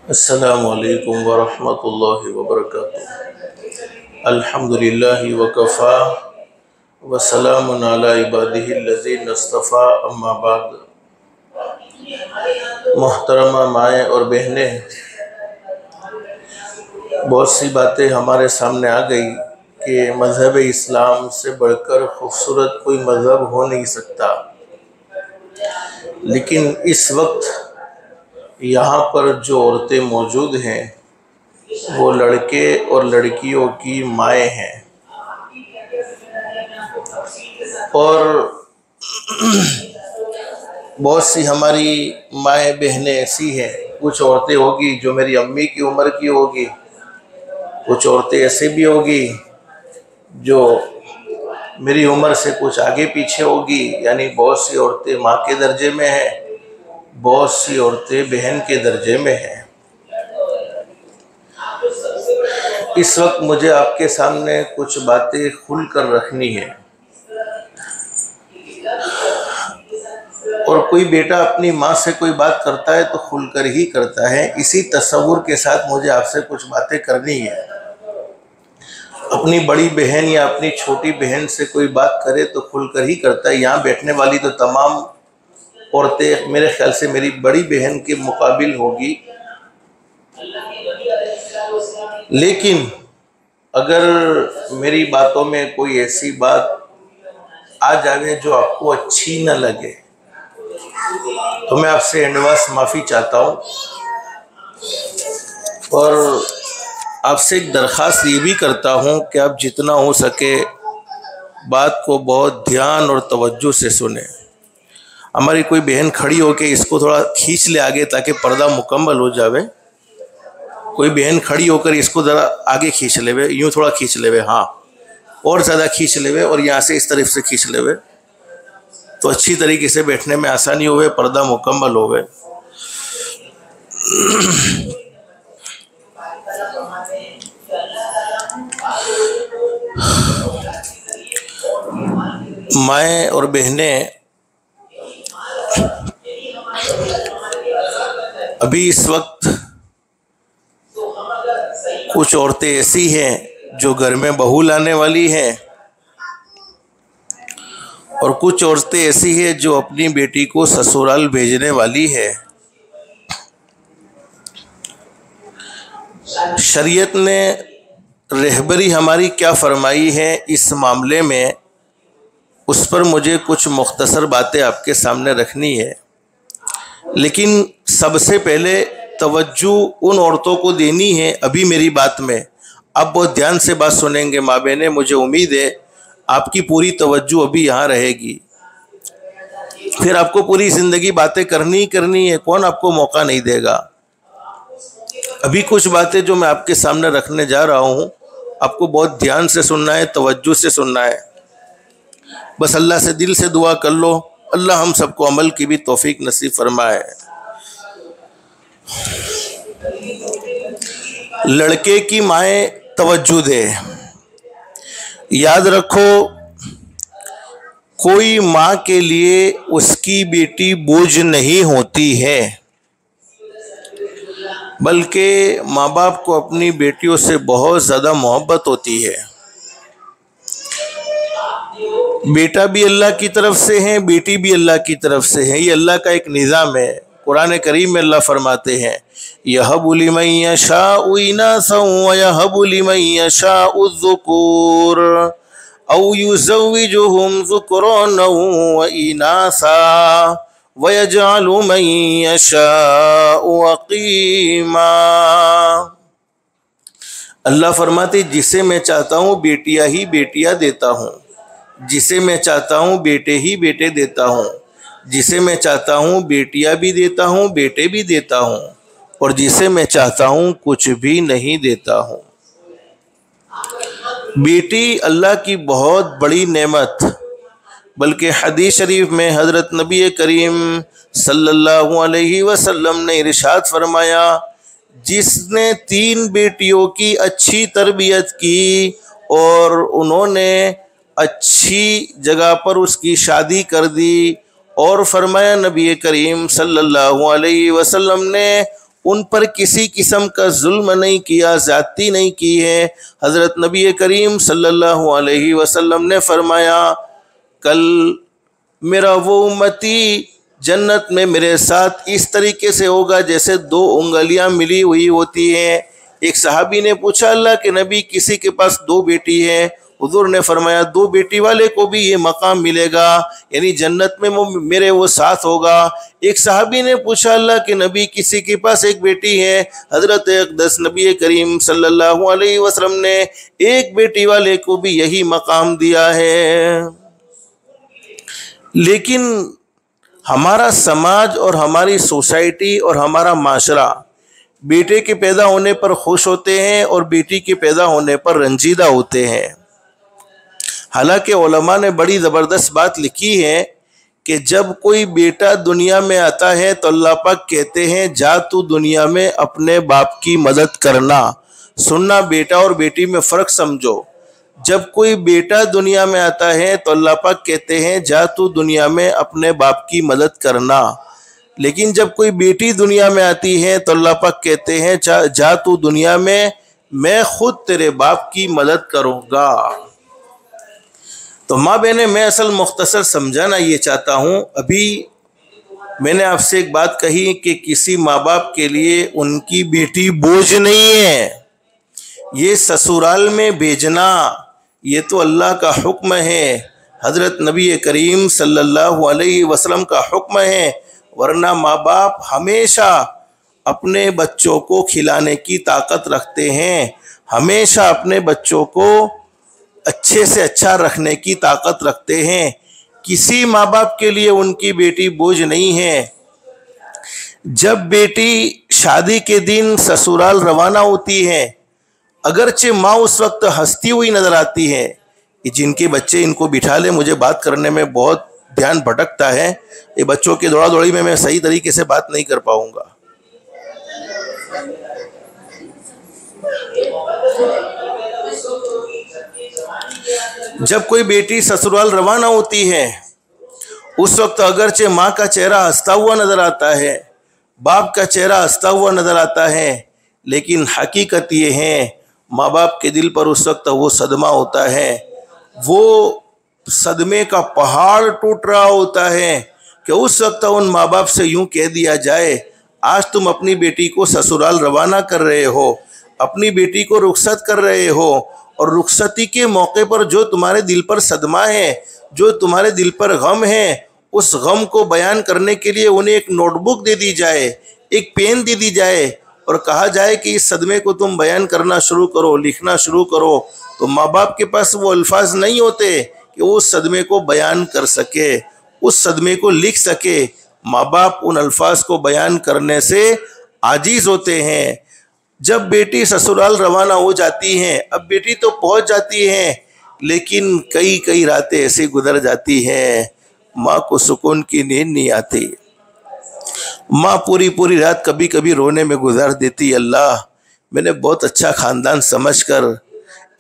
अस्सलामुअलैकुम वरहमतुल्लाहि वबरकातुहू। अल्हम्दुलिल्लाहि वकफ़ा वसलामुन अला इबादिहिल्लज़ीना इस्तफ़ा अम्मा बाद। मोहतरमा माएँ और बहनें, बहुत सी बातें हमारे सामने आ गई कि मज़हब इस्लाम से बढ़कर खूबसूरत कोई मज़हब हो नहीं सकता। लेकिन इस वक्त यहाँ पर जो औरतें मौजूद हैं वो लड़के और लड़कियों की माएँ हैं। और बहुत सी हमारी माएँ बहनें ऐसी हैं, कुछ औरतें होगी जो मेरी अम्मी की उम्र की होगी, कुछ औरतें ऐसे भी होगी जो मेरी उम्र से कुछ आगे पीछे होगी। यानी बहुत सी औरतें माँ के दर्जे में हैं, बहुत सी औरतें बहन के दर्जे में हैं। इस वक्त मुझे आपके सामने कुछ बातें खुल कर रखनी है। और कोई बेटा अपनी माँ से कोई बात करता है तो खुलकर ही करता है। इसी तसव्वुर के साथ मुझे आपसे कुछ बातें करनी है। अपनी बड़ी बहन या अपनी छोटी बहन से कोई बात करे तो खुलकर ही करता है। यहाँ बैठने वाली तो तमाम औरतें मेरे ख्याल से मेरी बड़ी बहन के मुकाबिल होगी। लेकिन अगर मेरी बातों में कोई ऐसी बात आ जाए जो आपको अच्छी न लगे तो मैं आपसे एडवांस माफ़ी चाहता हूँ। और आपसे एक दरख्वास्त ये भी करता हूँ कि आप जितना हो सके बात को बहुत ध्यान और तवज्जो से सुने। हमारी कोई बहन खड़ी हो के इसको थोड़ा खींच ले आगे ताकि पर्दा मुकम्मल हो जावे। कोई बहन खड़ी होकर इसको ज़रा आगे खींच लेवे, यूँ थोड़ा खींच लेवे, हाँ और ज़्यादा खींच लेवे, और यहाँ से इस तरफ से खींच लेवे तो अच्छी तरीके से बैठने में आसानी होवे, पर्दा मुकम्मल होवे। माएँ और बहनें, अभी इस वक्त कुछ औरतें ऐसी हैं जो घर में बहू लाने वाली हैं, और कुछ औरतें ऐसी हैं जो अपनी बेटी को ससुराल भेजने वाली है। शरीयत ने रहबरी हमारी क्या फरमाई है इस मामले में, उस पर मुझे कुछ मुख्तसर बातें आपके सामने रखनी है। लेकिन सबसे पहले तवज्जो उन औरतों को देनी है। अभी मेरी बात में आप बहुत ध्यान से बात सुनेंगे माँ बहनें, मुझे उम्मीद है आपकी पूरी तवज्जो अभी यहाँ रहेगी। फिर आपको पूरी ज़िंदगी बातें करनी है, कौन आपको मौका नहीं देगा। अभी कुछ बातें जो मैं आपके सामने रखने जा रहा हूँ आपको बहुत ध्यान से सुनना है, तवज्जो से सुनना है। बस अल्लाह से दिल से दुआ कर लो, अल्लाह हम सबको अमल की भी तौफीक नसीब फरमाए। लड़के की माएँ तवज्जो दे। याद रखो, कोई माँ के लिए उसकी बेटी बोझ नहीं होती है, बल्कि माँ बाप को अपनी बेटियों से बहुत ज़्यादा मोहब्बत होती है। बेटा भी अल्लाह की तरफ से है, बेटी भी अल्लाह की तरफ से है। ये अल्लाह का एक निज़ाम है। कुरान करीम में अल्लाह फरमाते हैं, यहबु लिमन यशाउ इनासन व यहबु लिमन यशाउ ज़ुकूर औ युज़व्विजुहुम ज़ुक्राना व इनासा व यजअलु मन यशाउ अक़ीमा। अल्लाह फरमाते, जिसे मैं चाहता हूँ बेटियाँ ही बेटियाँ देता हूँ, जिसे मैं चाहता हूँ बेटे ही बेटे देता हूँ, जिसे मैं चाहता हूँ बेटियाँ भी देता हूँ बेटे भी देता हूँ, और जिसे मैं चाहता हूँ कुछ भी नहीं देता हूँ। बेटी अल्लाह की बहुत बड़ी नेमत, बल्कि हदीस शरीफ में हज़रत नबी करीम सल्लल्लाहु अलैहि वसल्लम ने इरशाद फरमाया, जिसने 3 बेटियों की अच्छी तरबियत की और उन्होंने अच्छी जगह पर उसकी शादी कर दी, और फरमाया नबी करीम सल्लल्लाहु अलैहि वसल्लम ने उन पर किसी किस्म का जुल्म नहीं किया, ज़्यादती नहीं की है। हज़रत नबी करीम सल्लल्लाहु अलैहि वसल्लम ने फरमाया, कल मेरा वो उम्मती जन्नत में मेरे साथ इस तरीके से होगा जैसे दो उंगलियां मिली हुई होती हैं। एक सहाबी ने पूछा, अल्लाह के नबी, किसी के पास दो बेटी हैं? हुजूर ने फरमाया, दो बेटी वाले को भी ये मकाम मिलेगा, यानी जन्नत में वो मेरे वो साथ होगा। एक सहाबी ने पूछा, अल्लाह के नबी, किसी के पास एक बेटी है? हज़रत अक़दस नबी करीम सल्लल्लाहु अलैहि वसल्लम ने एक बेटी वाले को भी यही मकाम दिया है। लेकिन हमारा समाज और हमारी सोसाइटी और हमारा माशरा बेटे के पैदा होने पर खुश होते हैं और बेटी के पैदा होने पर रंजीदा होते हैं। हालांकि उलमा ने बड़ी ज़बरदस्त बात लिखी है कि जब कोई बेटा दुनिया में आता है तो अल्लाह पाक कहते हैं, जा तू दुनिया में अपने बाप की मदद करना। सुनना, बेटा और बेटी में फ़र्क समझो। जब कोई बेटा दुनिया में आता है तो अल्लाह पाक कहते हैं, जा तू दुनिया में अपने बाप की मदद करना। लेकिन जब कोई बेटी दुनिया में आती है तो अल्लाह पाक कहते हैं, जा तू दुनिया में, मैं खुद तेरे बाप की मदद करूँगा। तो माँ बहने, मैं असल मुख्तसर समझाना ये चाहता हूँ। अभी मैंने आपसे एक बात कही कि किसी माँ बाप के लिए उनकी बेटी बोझ नहीं है। ये ससुराल में भेजना ये तो अल्लाह का हुक्म है, हज़रत नबी करीम सल्लल्लाहु अलैहि वसल्लम का हुक्म है। वरना माँ बाप हमेशा अपने बच्चों को खिलाने की ताकत रखते हैं, हमेशा अपने बच्चों को अच्छे से अच्छा रखने की ताकत रखते हैं। किसी माँ बाप के लिए उनकी बेटी बोझ नहीं है। जब बेटी शादी के दिन ससुराल रवाना होती है, अगरचे माँ उस वक्त हंसती हुई नजर आती है। जिनके बच्चे इनको बिठा ले, मुझे बात करने में बहुत ध्यान भटकता है, ये बच्चों की दौड़ा दौड़ी में मैं सही तरीके से बात नहीं कर पाऊंगा। जब कोई बेटी ससुराल रवाना होती है, उस वक्त अगरचे माँ का चेहरा हंसता हुआ नजर आता है, बाप का चेहरा हंसता हुआ नजर आता है, लेकिन हकीकत ये है माँ बाप के दिल पर उस वक्त वो सदमा होता है, वो सदमे का पहाड़ टूट रहा होता है कि उस वक्त उन माँ बाप से यूं कह दिया जाए, आज तुम अपनी बेटी को ससुराल रवाना कर रहे हो, अपनी बेटी को रुखसत कर रहे हो, और रुखसती के मौके पर जो तुम्हारे दिल पर सदमा है, जो तुम्हारे दिल पर गम है, उस गम को बयान करने के लिए उन्हें एक नोटबुक दे दी जाए, एक पेन दे दी जाए और कहा जाए कि इस सदमे को तुम बयान करना शुरू करो, लिखना शुरू करो। तो माँ बाप के पास वो अल्फाज नहीं होते कि वो उस सदमे को बयान कर सके, उस सदमे को लिख सके। माँ बाप उन अल्फाज को बयान करने से आजीज होते हैं। जब बेटी ससुराल रवाना हो जाती हैं, अब बेटी तो पहुंच जाती हैं, लेकिन कई कई रातें ऐसी गुजर जाती हैं, माँ को सुकून की नींद नहीं आती। माँ पूरी पूरी रात कभी कभी रोने में गुजार देती। अल्लाह, मैंने बहुत अच्छा ख़ानदान समझकर,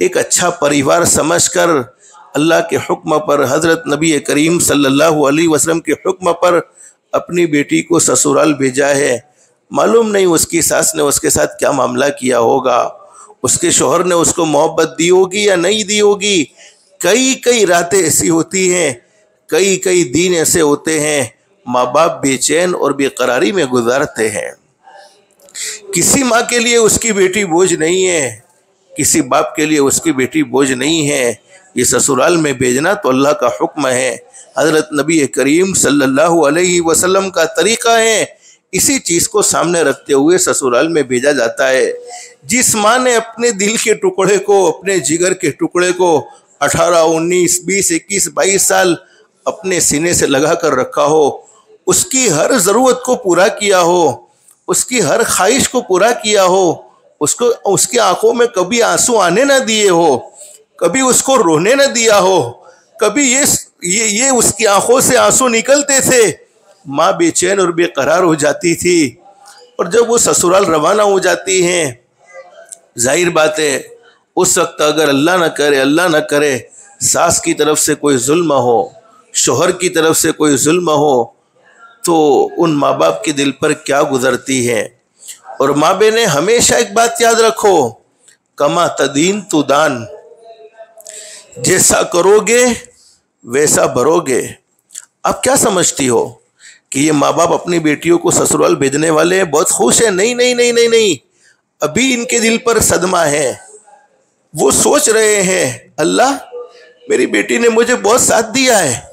एक अच्छा परिवार समझकर, अल्लाह के हुक्म पर, हज़रत नबी करीम सल्लल्लाहु अलैहि वसल्लम के हुक्म पर अपनी बेटी को ससुराल भेजा है। मालूम नहीं उसकी सास ने उसके साथ क्या मामला किया होगा, उसके शोहर ने उसको मोहब्बत दी होगी या नहीं दी होगी। कई कई रातें ऐसी होती हैं, कई कई दिन ऐसे होते हैं, माँ बाप बेचैन और बेकरारी में गुजारते हैं। किसी माँ के लिए उसकी बेटी बोझ नहीं है, किसी बाप के लिए उसकी बेटी बोझ नहीं है। ये ससुराल में भेजना तो अल्लाह का हुक्म है, हज़रत नबी करीम सल्लल्लाहु अलैहि वसल्लम का तरीक़ा है। इसी चीज़ को सामने रखते हुए ससुराल में भेजा जाता है। जिस माँ ने अपने दिल के टुकड़े को, अपने जिगर के टुकड़े को 18, 19, 20, 21, 22 साल अपने सीने से लगा कर रखा हो, उसकी हर ज़रूरत को पूरा किया हो, उसकी हर ख्वाहिश को पूरा किया हो, उसको उसकी आंखों में कभी आंसू आने ना दिए हो, कभी उसको रोने ना दिया हो, कभी ये उसकी आंखों से आंसू निकलते थे, माँ बेचैन और बेकरार हो जाती थी। और जब वो ससुराल रवाना हो जाती हैं, जाहिर बात है उस वक्त अगर अल्लाह न करे सास की तरफ से कोई जुल्म हो, शोहर की तरफ से कोई जुल्म हो, तो उन माँ बाप के दिल पर क्या गुजरती है। और माँ बहने हमेशा एक बात याद रखो, कमा तदीन तु दान, जैसा करोगे वैसा भरोगे। आप क्या समझती हो कि ये माँ बाप अपनी बेटियों को ससुराल भेजने वाले बहुत खुश है? नहीं नहीं नहीं नहीं नहीं, अभी इनके दिल पर सदमा है। वो सोच रहे हैं, अल्लाह मेरी बेटी ने मुझे बहुत साथ दिया है,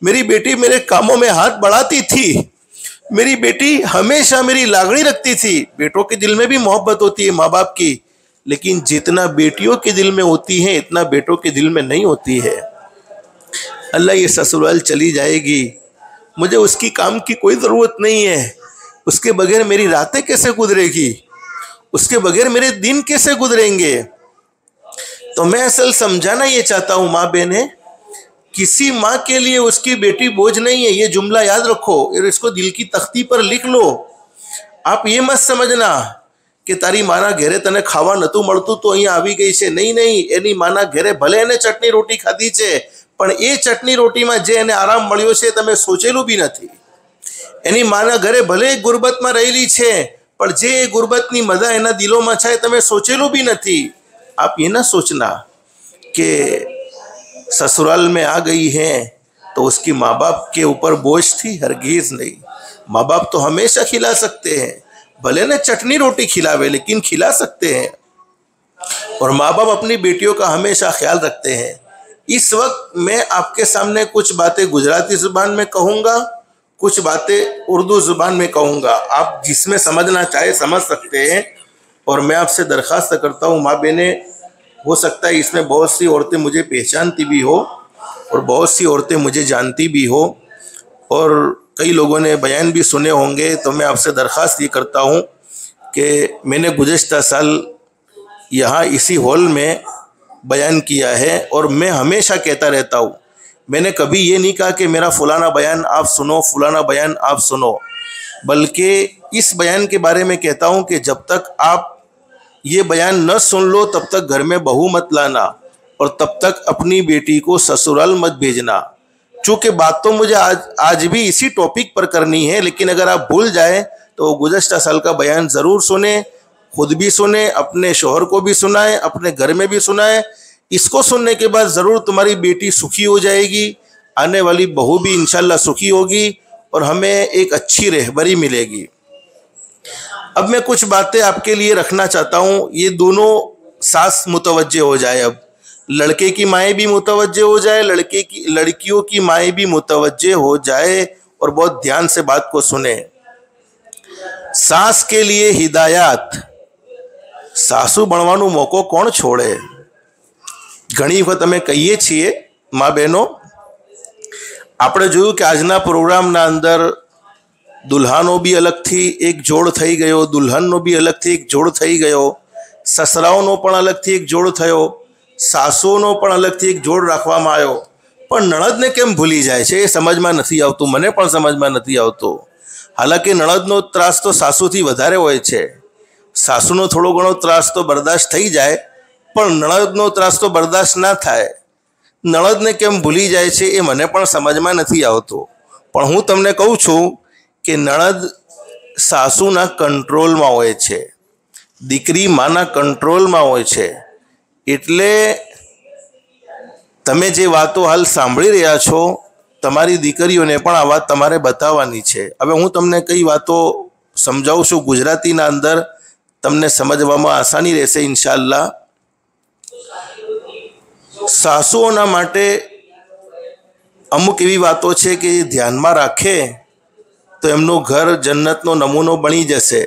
मेरी बेटी मेरे कामों में हाथ बढ़ाती थी, मेरी बेटी हमेशा मेरी लागणी रखती थी। बेटों के दिल में भी मोहब्बत होती है माँ बाप की, लेकिन जितना बेटियों के दिल में होती है इतना बेटों के दिल में नहीं होती है। अल्लाह ये ससुराल चली जाएगी, मुझे उसकी काम की कोई ज़रूरत नहीं है, उसके बगैर मेरी रातें कैसे गुजरेगी, उसके बगैर मेरे दिन कैसे गुजरेंगे। तो मैं असल समझाना ये चाहता हूँ माँ बहने, किसी माँ के लिए उसकी बेटी बोझ नहीं है। ये जुमला याद रखो और इसको दिल की तख्ती पर लिख लो। आप ये मत समझना कि तारी माना घેरे तने खावा नतु મળતું તો અહીંયા આવી ગઈ છે। નહીં નહીં, એની માના ઘેરે ભલે એને ચટણી રોટી ખાધી છે, પણ એ ચટણી રોટીમાં જે એને આરામ મળ્યો છે તમે સોચેલું બી નથી। એની માના ઘરે ભલે ગુરબતમાં રહેલી છે, પણ જે ગુરબતની મજા એના દિલોમાં છે તમે સોચેલું બી નથી। आप ये ना सोचना कि ससुराल में आ गई हैं तो उसकी माँ बाप के ऊपर बोझ थी, हरगिज नहीं। माँ बाप तो हमेशा खिला सकते हैं, भले न चटनी रोटी खिलावे लेकिन खिला सकते हैं। और माँ बाप अपनी बेटियों का हमेशा ख्याल रखते हैं। इस वक्त मैं आपके सामने कुछ बातें गुजराती ज़ुबान में कहूँगा, कुछ बातें उर्दू ज़ुबान में कहूँगा। आप जिसमें समझना चाहे समझ सकते हैं। और मैं आपसे दरख्वास्त करता हूँ माँ बहने, हो सकता है इसमें बहुत सी औरतें मुझे पहचानती भी हो और बहुत सी औरतें मुझे जानती भी हो, और कई लोगों ने बयान भी सुने होंगे। तो मैं आपसे दरख्वास्त ये करता हूँ कि मैंने गुज़श्ता साल यहाँ इसी हॉल में बयान किया है और मैं हमेशा कहता रहता हूँ, मैंने कभी ये नहीं कहा कि मेरा फ़लाना बयान आप सुनो, फ़लाना बयान आप सुनो, बल्कि इस बयान के बारे में कहता हूँ कि जब तक आप ये बयान न सुन लो तब तक घर में बहू मत लाना और तब तक अपनी बेटी को ससुराल मत भेजना। चूँकि बात तो मुझे आज भी इसी टॉपिक पर करनी है, लेकिन अगर आप भूल जाए तो गुज़श्ता साल का बयान ज़रूर सुने, खुद भी सुने, अपने शोहर को भी सुनाए, अपने घर में भी सुनाए। इसको सुनने के बाद ज़रूर तुम्हारी बेटी सुखी हो जाएगी, आने वाली बहू भी इंशाल्लाह सुखी होगी और हमें एक अच्छी रहबरी मिलेगी। अब मैं कुछ बातें आपके लिए रखना चाहता हूँ। ये दोनों सास मुतवज्जे हो जाए, अब लड़के की माएँ भी मुतवज्जे हो जाए, लड़कियों की माएँ भी मुतवज्जे हो जाए और बहुत ध्यान से बात को सुने। सास के लिए हिदायत, सासू बनवानो मौको कौन छोड़े। घणी वखत अमे कहीए छीए माँ बहनों, आपणे जोयुं कि आजना प्रोग्रामना अंदर दुल्हानो भी अलग थी एक जोड़ थई गयो, दुल्हननो भी अलग थी एक जोड़ थई गयो, ससराओनो पण अलग थी एक जोड़ थयो, सासूनो पण अलग थी एक जोड़ राखवामां आव्यो। पण नणंदने केम भूली जाय छे ए समजमां नथी आवतुं, मने पण समजमां नथी आवतुं। हालांकि नणंदनो त्रास तो सासूथी वधारे होय छे, सासूनो थोड़ो घणो त्रास तो बर्दाश्त थई जाय, पण नणंदनो त्रास तो बर्दाश्त ना थाय। नणंदने केम भूली जाय छे ए मने पण समजमां नथी आवतुं। पण हूँ तमने कहूं छुं कि नणंद सासूना कंट्रोलमां होय छे, दीकरी माना कंट्रोलमां होय छे। एटले तमे जे वातो हाल सांभळी रह्या छो, तमारी दीकरीओने पण आ वात तमारे बताववानी छे। हवे हूँ तमने कई वातो समजावुं छुं गुजरातीना अंदर, तमने समजवामां आसानी रहेशे इंशाअल्लाह। सासूओना माटे अमुक एवी वातो छे कि ध्यानमां राखे तो एमनो घर जन्नतनो नमूनो बनी जशे।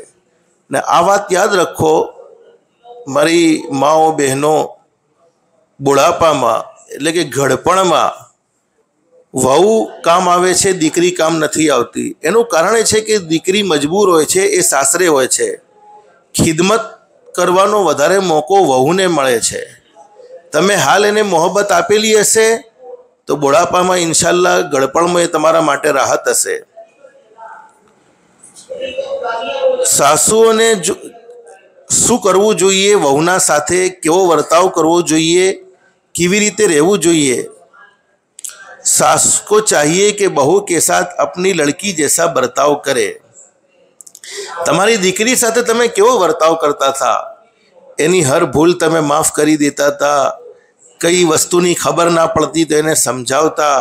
ने आ वात याद रखो मारी माओ बहनों, बुढ़ापामां एटले के घड़पणमां वहू काम आवे छे, दीकरी काम नथी आवती। एनुं कारण ए छे कि दीकरी मजबूर होय छे, ए सासरे होय छे, खिदमत करवानो वधारे मोको वहूने मळे छे। तमे हाल एने मोहब्बत आपेली हशे तो बुढ़ापामां इंशाअल्लाह गड़पणमां ए तमारा माटे राहत हशे। सासुओने शुं करवुं जोईए, वहूना साथे केवो वर्ताव करवो जोईए, केवी रीते रहेवुं जोईए। सास को चाहिए कि बहू के साथ अपनी लड़की जैसा बर्ताव करे। તમારી દીકરી સાથે તમે કેવો વર્તાવ કરતા હતા, એની હર ભૂલ તમે માફ કરી દેતા હતા, કઈ વસ્તુની ખબર ના પડતી તો એને સમજાવતા,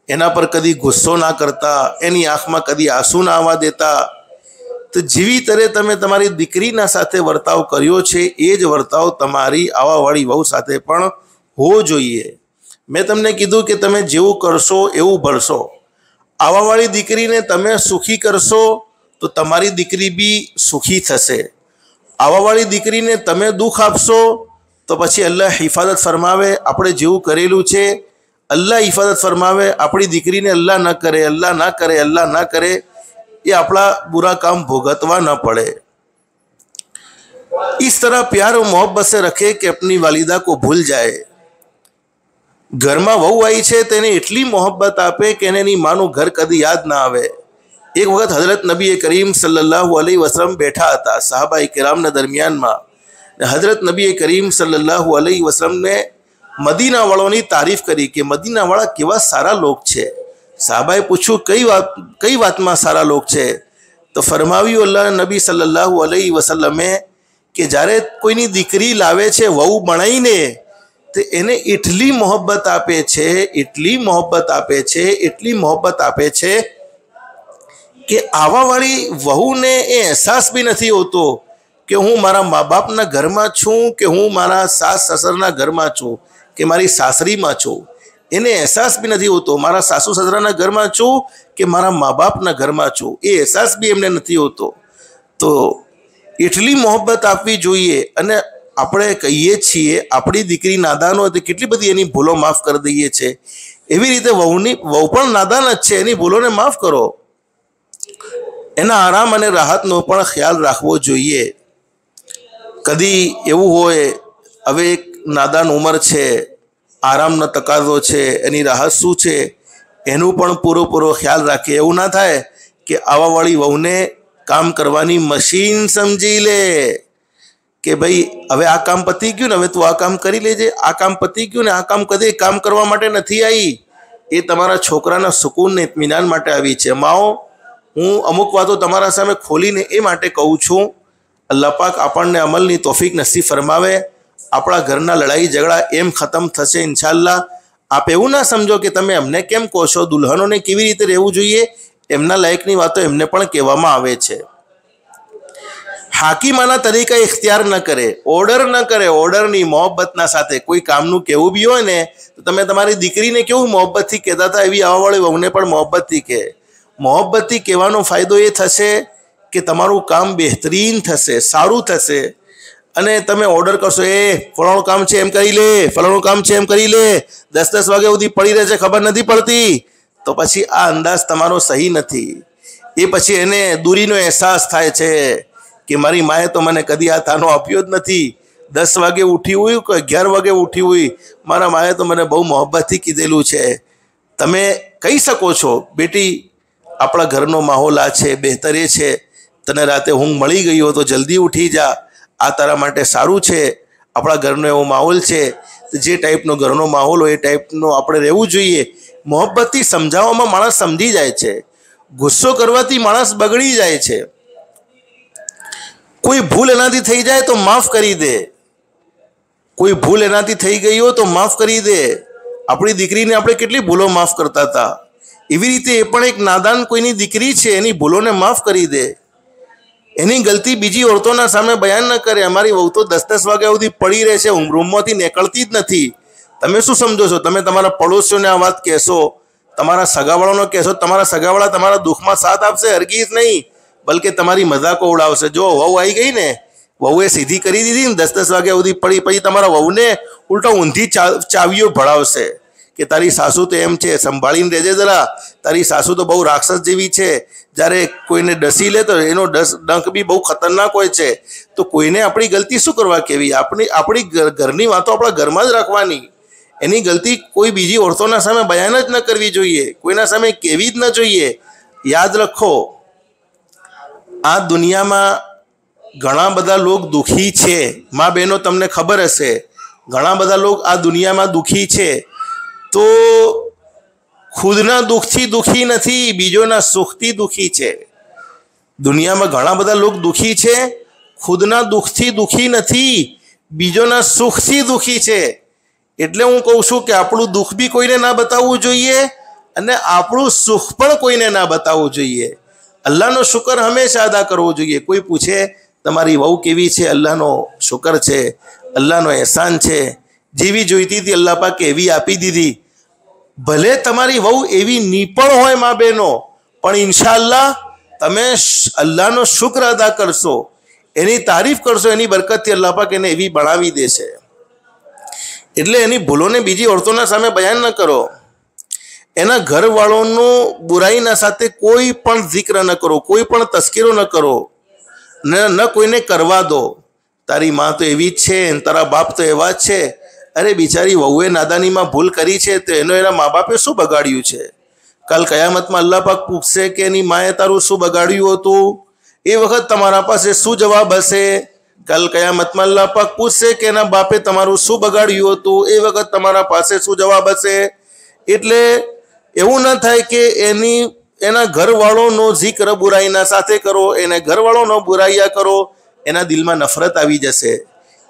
એના પર કદી ગુસ્સો ના કરતા, એની આંખમાં કદી આંસુ ના આવવા દેતા. તો જેવી તરે તમે તમારી દીકરીના સાથે વર્તાવ કર્યો છે એ જ વર્તાવ તમારી આવાવાળી વહુ સાથે પણ હોવો જોઈએ. મેં તમને કીધું કે તમે જેવું કરશો એવું ભરશો. આવાવાળી દીકરીને તમે સુખી કરશો તો તમારી દીકરી બી સુખી થશે. આવાવાળી દીકરીને તમે દુઃખ આપશો તો પછી અલ્લાહ હિફાજત ફરમાવે. આપણે જેવું કરેલું છે અલ્લાહ હિફાજત ફરમાવે. આપણી દીકરીને અલ્લાહ ન કરે, અલ્લાહ ના કરે, અલ્લાહ ના કરે, ये अपना बुरा काम भुगतवा न पड़े. इस तरह प्यार और मोहब्बत से रखे कि अपनी वालिदा को भूल जाए. घर में वहू आई है तो एटली मोहब्बत आपे कि एनी मानु घर कदी याद ना आवे. एक वक्त हजरत नबी करीम सल्लल्लाहु अलैहि वसल्लम बैठा था साहबा किराम ने दरमियान में. हजरत नबी करीम सल्लल्लाहु अलैहि वसल्लम ने मदीना वालों की तारीफ करी कि मदीना वाला केवा सारा लोग छे. साहबाए पूछू कई बात में सारा लोग छे. तो फरमाव्યું अल्लाह नबी सल्लल्लाहु अलैहि वसल्लमे कि જ્યારે કોઈની દીકરી લાવે છે વહુ બનાવીને તો એને એટલી મોહબ્બત આપે છે, એટલી મોહબ્બત આપે છે, એટલી મોહબ્બત આપે છે કે આવાવાળી વહુને એ અહેસાસ બી નથી હોતો કે હું મારા મા બાપના ઘરમાં છું કે હું મારા સાસ સસરના ઘરમાં છું કે મારી સાસરીમાં છું. એને અહેસાસ બી નથી હોતો મારા સાસુ સસરાના ઘરમાં છું કે મારા મા બાપના ઘરમાં છું. એ અહેસાસ બી એમને નથી હોતો. તો એટલી મોહબ્બત આપવી જોઈએ. અને આપણે કહીએ છીએ આપણી દીકરી નાદાન હોય તો કેટલી બધી એની ભૂલો માફ કરી દઈએ છીએ. એવી રીતે વહુ પણ નાદાન જ છે, એની ભૂલોને માફ કરો. એના આરામ અને રાહતનો પણ ખ્યાલ રાખવો જોઈએ. કદી એવું હોય હવે એક નાદાન ઉંમર છે, આરામનો તકાદો છે, એની રાહત શું છે એનું પણ પૂરો ખ્યાલ રાખીએ. એવું ના થાય કે આવાવાળી વહુને કામ કરવાની મશીન સમજી લે કે ભાઈ હવે આ કામ પતી ગયું ને હવે તું આ કામ કરી લેજે, આ કામ પતી ગયું ને આ કામ કદી કામ કરવા માટે નથી આવી, એ તમારા છોકરાના સુકૂન ને ઇત્મીનાન માટે આવી છે. માઓ, હું અમુક વાતો તમારા સામે ખોલીને એ માટે કહું છું, અલ્લાહ પાક આપણને અમલની તોફીક નસીબ ફરમાવે. આપણા ઘરના લડાઈ ઝઘડા એમ ખતમ થશે ઇન્શાલ્લાહ. આપ એવું ના સમજો કે તમે અમને કેમ કહો છો, દુલ્હનોને કેવી રીતે રહેવું જોઈએ એમના લાયકની વાતો એમને પણ કહેવામાં આવે છે. હાકીમાના તરીકા ઇખ્તિયાર ન કરે, ઓર્ડર ન કરે. ઓર્ડરની મોહબ્બતના સાથે કોઈ કામનું કહેવું બી હોય ને તો તમે તમારી દીકરીને કેવું મોહબ્બતથી કહેતા હતા એવી આવાવાળી વહુને પણ મોહબ્બતથી કહે. મોહબ્બતથી કહેવાનો ફાયદો એ થશે કે તમારું કામ બહેતરીન થશે, સારું થશે. અને તમે ઓર્ડર કરશો એ ફલાણું કામ છે એમ કરી લે, ફલાણું કામ છે એમ કરી લે, 10 વાગ્યા સુધી પડી રહે છે ખબર નથી પડતી, તો પછી આ અંદાજ તમારો સહી નથી. એ પછી એને દૂરીનો અહેસાસ થાય છે કે મારી માએ તો મને કદી આ તાનો આપ્યો જ નથી. 10 વાગે ઉઠી હોય કે 11 વાગે ઉઠી હોય, મારા માએ તો મને બહુ મોહબ્બતથી કીધેલું છે. તમે કહી શકો છો બેટી આપણા ઘરનો માહોલ આ છે, બહેતર એ છે, તને રાતે ઊંઘ મળી ગઈ હોય તો જલ્દી ઉઠી જા, આ તારા માટે સારું છે. આપણા ઘરનો એવો માહોલ છે, જે ટાઈપનો ઘરનો માહોલ હોય એ ટાઈપનો આપણે રહેવું જોઈએ. મોહબ્બતથી સમજાવવામાં માણસ સમજી જાય છે, ગુસ્સો કરવાથી માણસ બગડી જાય છે. કોઈ ભૂલ એનાથી થઈ જાય તો માફ કરી દે, કોઈ ભૂલ એનાથી થઈ ગઈ હોય તો માફ કરી દે. આપણી દીકરીને આપણે કેટલી ભૂલો માફ કરતા હતા, એવી રીતે એ પણ એક નાદાન કોઈની દીકરી છે, એની ભૂલોને માફ કરી દે. એની ગલતી બીજી ઓરતોના સામે બયાન ન કરે. અમારી વહુ તો 10 વાગ્યા સુધી પડી રહે છે, રૂમમાંથી નીકળતી જ નથી. તમે શું સમજો છો? તમે તમારા પડોશીઓને આ વાત કહેશો, તમારા સગાવાળાનો કહેશો, તમારા સગાવાળા તમારા દુઃખમાં સાથ આપશે? હરગીઝ નહીં, બલકે તમારી મજાકો ઉડાવશે. જો વહુ આવી ગઈ ને, વહુએ સીધી કરી દીધી ને, 10 વાગ્યા સુધી પડી, પછી તમારા વહુને ઉલટો ઊંધી ચાવીઓ ભળાવશે કે તારી સાસુ તો એમ છે, સંભાળીને રહેજે જરા, તારી સાસુ તો બહુ રાક્ષસ જેવી છે. જ્યારે કોઈને ડસી લે તો એનો ડંખ બી બહુ ખતરનાક હોય છે. તો કોઈને આપણી ગલતી શું કરવા કહેવી? આપણી ઘરની વાતો આપણા ઘરમાં જ રાખવાની. એની ગલતી કોઈ બીજી ઓરતોના સામે બયાન જ ન કરવી જોઈએ, કોઈના સામે કહેવી જ ન જોઈએ. યાદ રાખો, આ દુનિયામાં ઘણા બધા લોક દુઃખી છે. મા બહેનો તમને ખબર હશે, ઘણા બધા લોક આ દુનિયામાં દુઃખી છે. તો ખુદના દુઃખથી દુઃખી નથી, બીજોના સુખથી દુઃખી છે. દુનિયામાં ઘણા બધા લોકો દુઃખી છે, ખુદના દુઃખથી દુઃખી નથી, બીજોના સુખથી દુઃખી છે. એટલે હું કહું છું કે આપણું દુઃખ બી કોઈને ના બતાવવું જોઈએ અને આપણું સુખ પણ કોઈને ના બતાવવું જોઈએ. અલ્લાહનો શુકર હંમેશા અદા કરવો જોઈએ. કોઈ પૂછે તમારી વહુ કેવી છે? અલ્લાહનો શુકર છે, અલ્લાહનો એહસાન છે. જેવી જોઈતી હતી અલ્લાહ પાકે એવી આપી દીધી. ભલે તમારી વહુ એવી નિપણ હોય મા બહેનો, પણ ઇન્શાઅલ્લાહ તમે અલ્લાહનો શુક્ર અદા કરશો, એની તારીફ કરશો, એની બરકતથી અલ્લાહ પાક એને એવી બનાવી દેશે. એટલે એની ભૂલોને બીજી ઓરતોના સામે બયાન ન કરો. એના ઘરવાળોનું બુરાઈના સાથે કોઈ પણ જિક્ર ન કરો, કોઈ પણ તસ્કીરો ન કરો, ન કોઈને કરવા દો. તારી માં તો એવી જ છે, તારા બાપ તો એવા જ છે. અરે બિચારી વહુએ નાદાનીમાં ભૂલ કરી છે તો એના મા બાપે શું બગાડ્યું છે? કાલ કયામતમાં અલ્લાહ પાક પૂછશે કે એની માએ તારું શું બગાડ્યું હતું? એ વખત તમારા પાસે શું જવાબ હશે? કાલ કયામતમાં અલ્લાહ પાક પૂછશે કે એના બાપે તમારું શું બગાડ્યું હતું? એ વખત તમારા પાસે શું જવાબ હશે? એટલે એવું ન થાય કે એના ઘરવાળોનો જિક્ર બુરાઈના સાથે કરો, એને ઘરવાળોનો બુરાઈયા કરો, એના દિલમાં નફરત આવી જશે.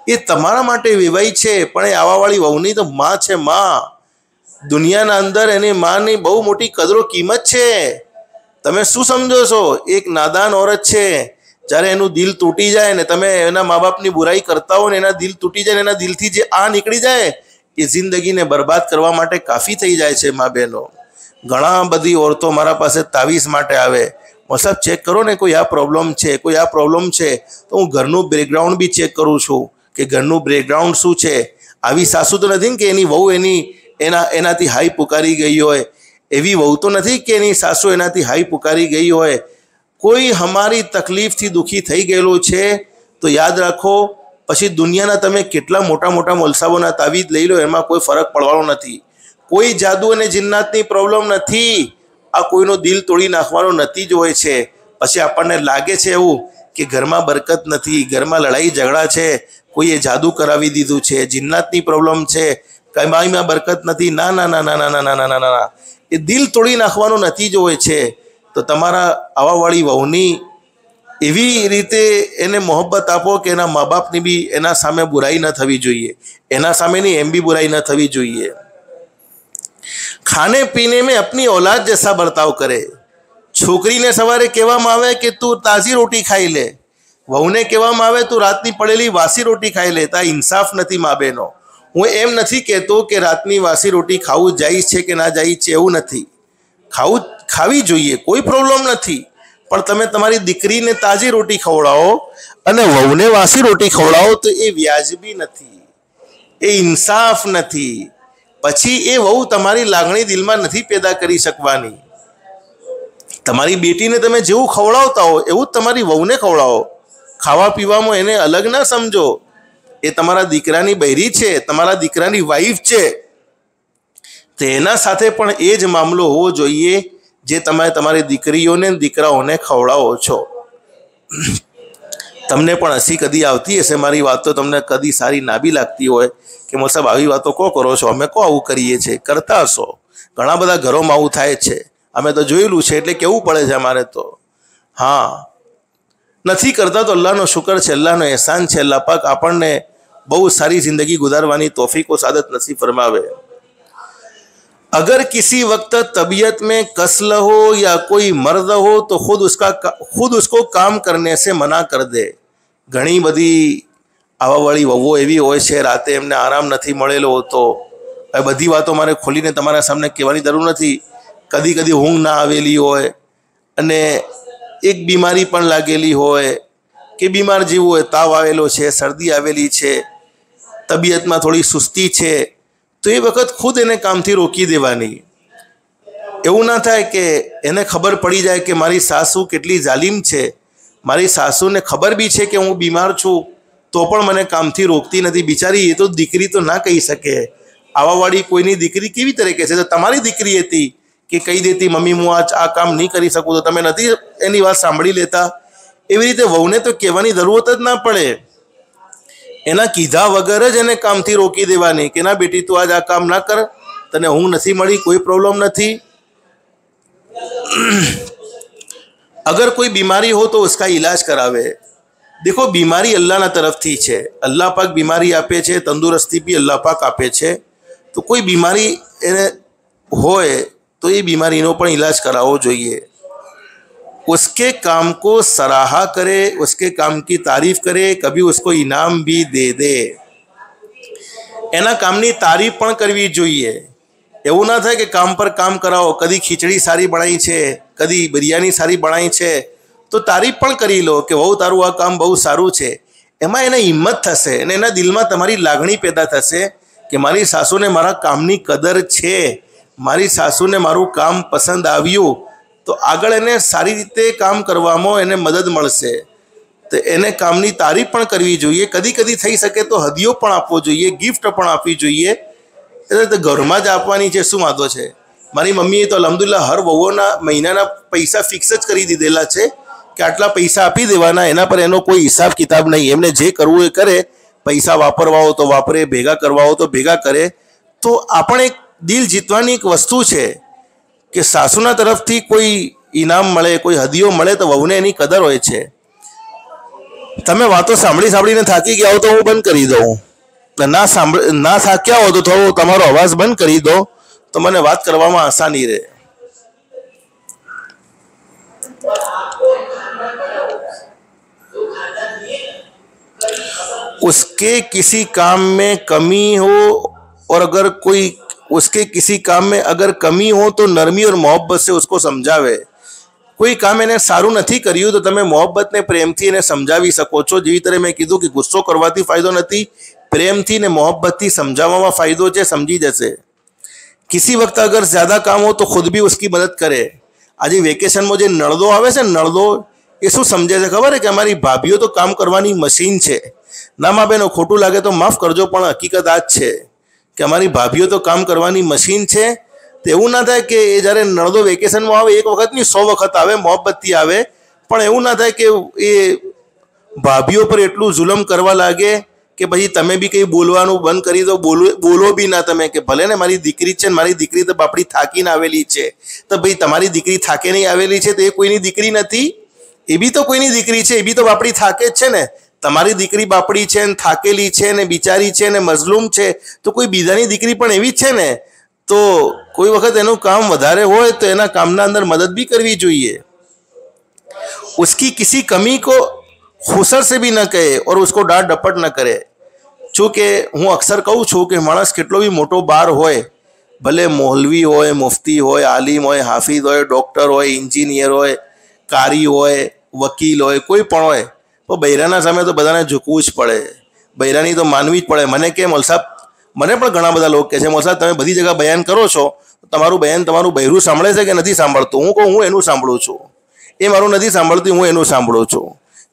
એ તમારા માટે વિવાઈ છે, પણ એ આવાવાળી વહુની તો માં છે. માં દુનિયાના અંદર એની માની બહુ મોટી કદરો કિંમત છે. તમે શું સમજો છો? એક નાદાન औरत છે, જ્યારે એનું દિલ તૂટી જાય ને તમે એના મા બાપની બુરાઈ કરતા હો ને એના દિલ તૂટી જાય ને એના દિલથી જે આ નીકળી જાય એ જિંદગીને બરબાદ કરવા માટે કાફી થઈ જાય છે. મા બહેનો, ઘણા બધી औरतो મારા પાસે તાવીઝ માટે આવે, સાહેબ ચેક કરો ને કોઈ આ પ્રોબ્લેમ છે, કોઈ આ પ્રોબ્લેમ છે. તો હું ઘરનું બેકગ્રાઉન્ડ બી ચેક કરું છું કે ઘરનું બેકગ્રાઉન્ડ શું છે. આવી સાસુ તો નથી કે એની વહુ એનાથી હાઈ પુકારી ગઈ હોય. એવી વહુ તો નથી કે એની સાસુ એનાથી હાઈ પુકારી ગઈ હોય. કોઈ અમારી તકલીફથી દુઃખી થઈ ગયેલો છે તો યાદ રાખો, પછી દુનિયાના તમે કેટલા મોટા મોટા મોલસાઓના તાવીજ લઈ લો, એમાં કોઈ ફરક પડવાનો નથી. કોઈ જાદુ અને જિન્નાતની પ્રોબ્લેમ નથી. આ કોઈનો દિલ તોડી નાખવાનો નથી જ હોય છે. પછી આપણને લાગે છે એવું કે ઘરમાં બરકત નથી, ઘરમાં લડાઈ ઝઘડા છે, કોઈએ જાદુ કરાવી દીધું છે, જિન્નાતની પ્રોબ્લેમ છે, કમાઈમાં બરકત નથી. ના ના ના ના ના ના ના ના ના, એ દિલ તોડી નાખવાનો નથી જ હોય છે. તો તમારા આવાવાળી વહુની એવી રીતે એને મોહબ્બત આપો કે એના મા બાપની બી એના સામે બુરાઈ ન થવી જોઈએ, એના સામેની એમ બી બુરાઈ ન થવી જોઈએ. ખાને પીને મેં अपनी औलाद जैसा बर्ताव करे. છોકરીને સવારે કહેવામાં આવે કે તું તાજી રોટી ખાઈ લે, વહુને કહેવામાં આવે તું રાતની પડેલી વાસી રોટી ખાઈ લે. તો આ ઇન્સાફ નથી મા બહેનો. હું એમ નથી કહેતો કે રાતની વાસી રોટી ખાવું જાયઝ છે કે ના જાયઝ છે, એવું નથી. ખાવી જોઈએ, કોઈ પ્રોબ્લેમ નથી. પણ તમે તમારી દીકરીને તાજી રોટી ખવડાવો અને વહુને વાસી રોટી ખવડાવો તો એ વ્યાજબી નથી, એ ઇન્સાફ નથી. પછી એ વહુ તમારી લાગણી દિલમાં નથી પેદા કરી શકવાની. તમારી બેટીને તમે જેવું ખવડાવતા હો એવું જ તમારી વહુને ખવડાવો. ખાવા પીવામાં એને અલગ ના સમજો. એ તમારા દીકરાની બૈરી છે, તમારા દીકરાની વાઈફ છે, તો એના સાથે પણ એ જ મામલો હોવો જોઈએ જે તમે તમારી દીકરીઓને દીકરાઓને ખવડાવો છો. તમને પણ હસી કદી આવતી હશે મારી વાત, તો તમને કદી સારી ના બી લાગતી હોય કે મોસાબ આવી વાતો કો કરો છો, અમે કો આવું કરીએ છીએ. કરતા હશો, ઘણા બધા ઘરોમાં આવું થાય છે, અમે તો જોયેલું છે, એટલે કેવું પડે છે અમારે તો. હા, નથી કરતા તો અલ્લાહનો શુકર છે, અલ્લાહનો એહસાન છે. અલ્લાહ પાક આપણને બહુ સારી ज़िंदगी गुजारवानी तौफीक व सादत नसीब फरमावे. अगर किसी वक्त तबीयत में कसल हो या कोई मर्द हो तो खुद उसको काम करने से मना कर दे. ઘણી બધી આવાવાળી વહુઓ એવી હોય છે, રાતે એમને આરામ નથી મળેલો હોતો. હવે બધી વાતો મારે ખોલીને તમારા સામે કહેવાની જરૂર નથી. કદી કદી ઊંઘ ના આવેલી હોય અને એક બીમારી પણ લાગેલી હોય કે બીમાર જેવું હોય, તાવ આવેલો છે, શરદી આવેલી છે, તબિયતમાં થોડી સુસ્તી છે, તો એ વખત ખુદ એને કામથી રોકી દેવાની. એવું ના થાય કે એને ખબર પડી જાય કે મારી સાસુ કેટલી જાલિમ છે, મારી સાસુને ખબર બી છે કે હું બીમાર છું તો પણ મને કામથી રોકતી નથી. બિચારી એ તો દીકરી તો ના કહી શકે. આવાવાળી કોઈની દીકરી કેવી તરીકે છે? તો તમારી દીકરી હતી કે કહી દેતી મમ્મી હું આ કામ નહીં કરી શકું, તો તમે નથી એની વાત સાંભળી લેતા. એવી રીતે વહુને તો કહેવાની જરૂરત જ ના પડે. એના કીધા વગર જ એને કામથી રોકી દેવાની કે ના બેટી તું આજ આ કામ ના કર, તને ઊંઘ નથી મળી, કોઈ પ્રોબ્લેમ નથી. अगर कोई बीमारी हो तो उसका इलाज करावे। देखो बीमारी अल्लाहना तरफथी छे, अल्लाह पाक बीमारी आपे छे, तंदुरस्ती भी अल्लाह पाक आपे छे। तो कोई बीमारी एने होय तो ये बीमारीनो पण इलाज करावो जोईए। उसके काम को सराहा करे, उसके काम की तारीफ करे, कभी उसको इनाम भी दे दे। एना कामनी तारीफ पण करवी जोईए। एवं ना थाय कि काम पर काम कराओ, कदी खीचड़ी सारी बनाई छे, कदी बिरयानी सारी बनाई छे तो तारीफ पण करी लो कि वहु तारू आ काम बहु सारू छे। एमां एने हिम्मत थशे अने एना दिलमां तमारी लागणी पैदा थशे कि मारी सासूने मारा कामनी कदर छे, मारी सासूने मारू काम पसंद आव्युं, तो आगळ एने सारी रीते काम करवामां एने मदद मळशे। तो एने कामनी तारीफ पण करवी जोईए। कदी कदी थई शके तो हदियो पण आपवो जोईए, गिफ्ट पण आपवी जोईए। એટલે તો ઘરમાં જ આપવાની છે, શું વાંધો છે? મારી મમ્મીએ તો અલ્હમ્દુલિલ્લાહ હર વહુઓના મહિનાના પૈસા ફિક્સ જ કરી દીધેલા છે કે આટલા પૈસા આપી દેવાના, એના પર એનો કોઈ હિસાબ કિતાબ નહીં। એમને જે કરવું એ કરે, પૈસા વાપરવા હોય તો વાપરે, ભેગા કરવા હોય તો ભેગા કરે। તો આ પણ એક દિલ જીતવાની એક વસ્તુ છે કે સાસુના તરફથી કોઈ ઇનામ મળે, કોઈ હદિયો મળે તો વહુને એની કદર હોય છે। તમે વાતો સાંભળી સાંભળીને થાકી ગયા હો તો હું બંધ કરી દઉં, ના થાક્યા હો તો થોડો તમારો અવાજ બંધ કરી દો તો મને વાત કરવામાં આસાની રહે। उसके किसी काम में कमी हो और अगर कोई उसके किसी काम में अगर कमी हो तो नरमी और मोहब्बत से उसको समझावे। कोई काम एने सारू नहीं कर्યું तो तमे मोहब्बत ने प्रेम थी एने समझावी सको छो। जेवी तरह मैं कीधुं कि गुस्सो करवाथी फायदो नहीं, प्रेम थी ने मोहब्बत थी समझावामां फायदो छे, समझी जशे। किसी वक्त अगर ज्यादा काम हो तो खुद भी उसकी मदद करे। आज वेकेशन में जो नळदो आवे छे, नळदो ए शुं समझे छे खबर है कि अमारी भाभीओ तो काम करवानी मशीन छे। ना मां बहनों खोटू लागे तो माफ करजो, पण हकीकत आ ज छे कि अमारी भाभीओ तो काम करवानी मशीन छे। तो एवं ना थाय कि जયારે नळदो वेकेशन में आवे एक वखत नहीं 100 वखत आवे, मोहब्बतथी आवे, पण एवं ना थाय कि ए भाभीओ पर एटલું जुलम करवा लागे कि भाई तमे भी कहीं बोलवानुं बंद करी दो, बोलो भी ना तमे कि भले ने मारी दीकरी छे, मारी दीकरी तो बापड़ी थाकीने आवेली छे। तो भाई तमारी दीकरी थाके नहीं आवेली छे तो ए कोईनी दीकरी नथी, ए बी तो कोईनी दीकरी छे, ए बी तो बापड़ी थाके ज छे ने। तमारी दीकरी बापड़ी छे ने थाकेली छे ने बिचारी छे ने मजलूम छे, तो कोई बीजानी दीकरी पण एवी छे ने। तो कोई वखत एनुं काम वधारे होय तो एना कामना अंदर मदद भी करवी जोईए। उसकी किसी कमी को खुसर से भी न कहे और उसको डांट डपट न करे। चूँकि हूँ अक्सर कहूँ छूँ कि माणस केटलो भी मोटो बार होय, भले मौलवी होय, मुफ्ती होय, आलिम होय, हाफिज होय, डॉक्टर होय, इंजीनियर होय, कारी होय, वकील होय, कोई पण होय, तो बૈરાના સામે तो बधाने झूकવું જ પડે, બૈરાની तो मानवी ज પડે। મને કે મૌલ સાહેબ, મને પણ ઘણા બધા લોકો કહે છે મૌલ સાહેબ તમે બધી જગ્યા બયાન કરો છો, તમારું બયાન તમારું બૈરું સાંભળે છે કે નથી સાંભળતું? હું કહું હું એનું સાંભળું છું, એ મારું નથી સાંભળતું, હું એનું સાંભળું છું।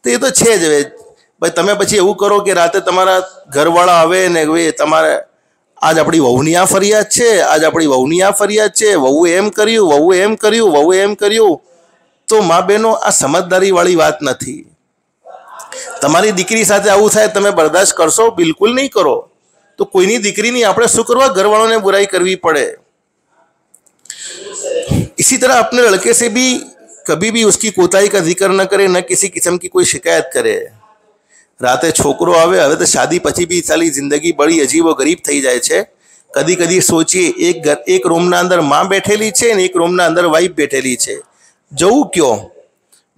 તો એ તો છે જ। હવે ભાઈ તમે પછી એવું કરો કે રાતે તમારા ઘરવાળા આવે ને તમારે આજ આપણી વહુની આ ફરિયાદ છે, આજ આપણી વહુની આ ફરિયાદ છે, વહુએ એમ કર્યું, વહુએ એમ કર્યું, વહુએ એમ કર્યું। તો મા બહેનો આ સમજદારીવાળી વાત નથી। તમારી દીકરી સાથે આવું થાય તમે બરદાસ્ત કરશો? બિલકુલ નહીં કરો। तो कोईनी दीकरीनी आपणे शुं करवा घरवाळोने बुराई करवी पड़े। इसी तरह अपने लड़के से भी कभी भी उसकी कोताही का जिक्र न करे, न किसी किस्म की कोई शिकायत करे। राते छोकरो आवे, हवे तो शादी पछी भी साली जिंदगी बड़ी अजीबो गरीब थई जाय छे। कदी कदी सोचिए एक रूमना अंदर मां बैठेली छे ने एक रूमना अंदर वाइफ बैठेली छे। जવું क्यों?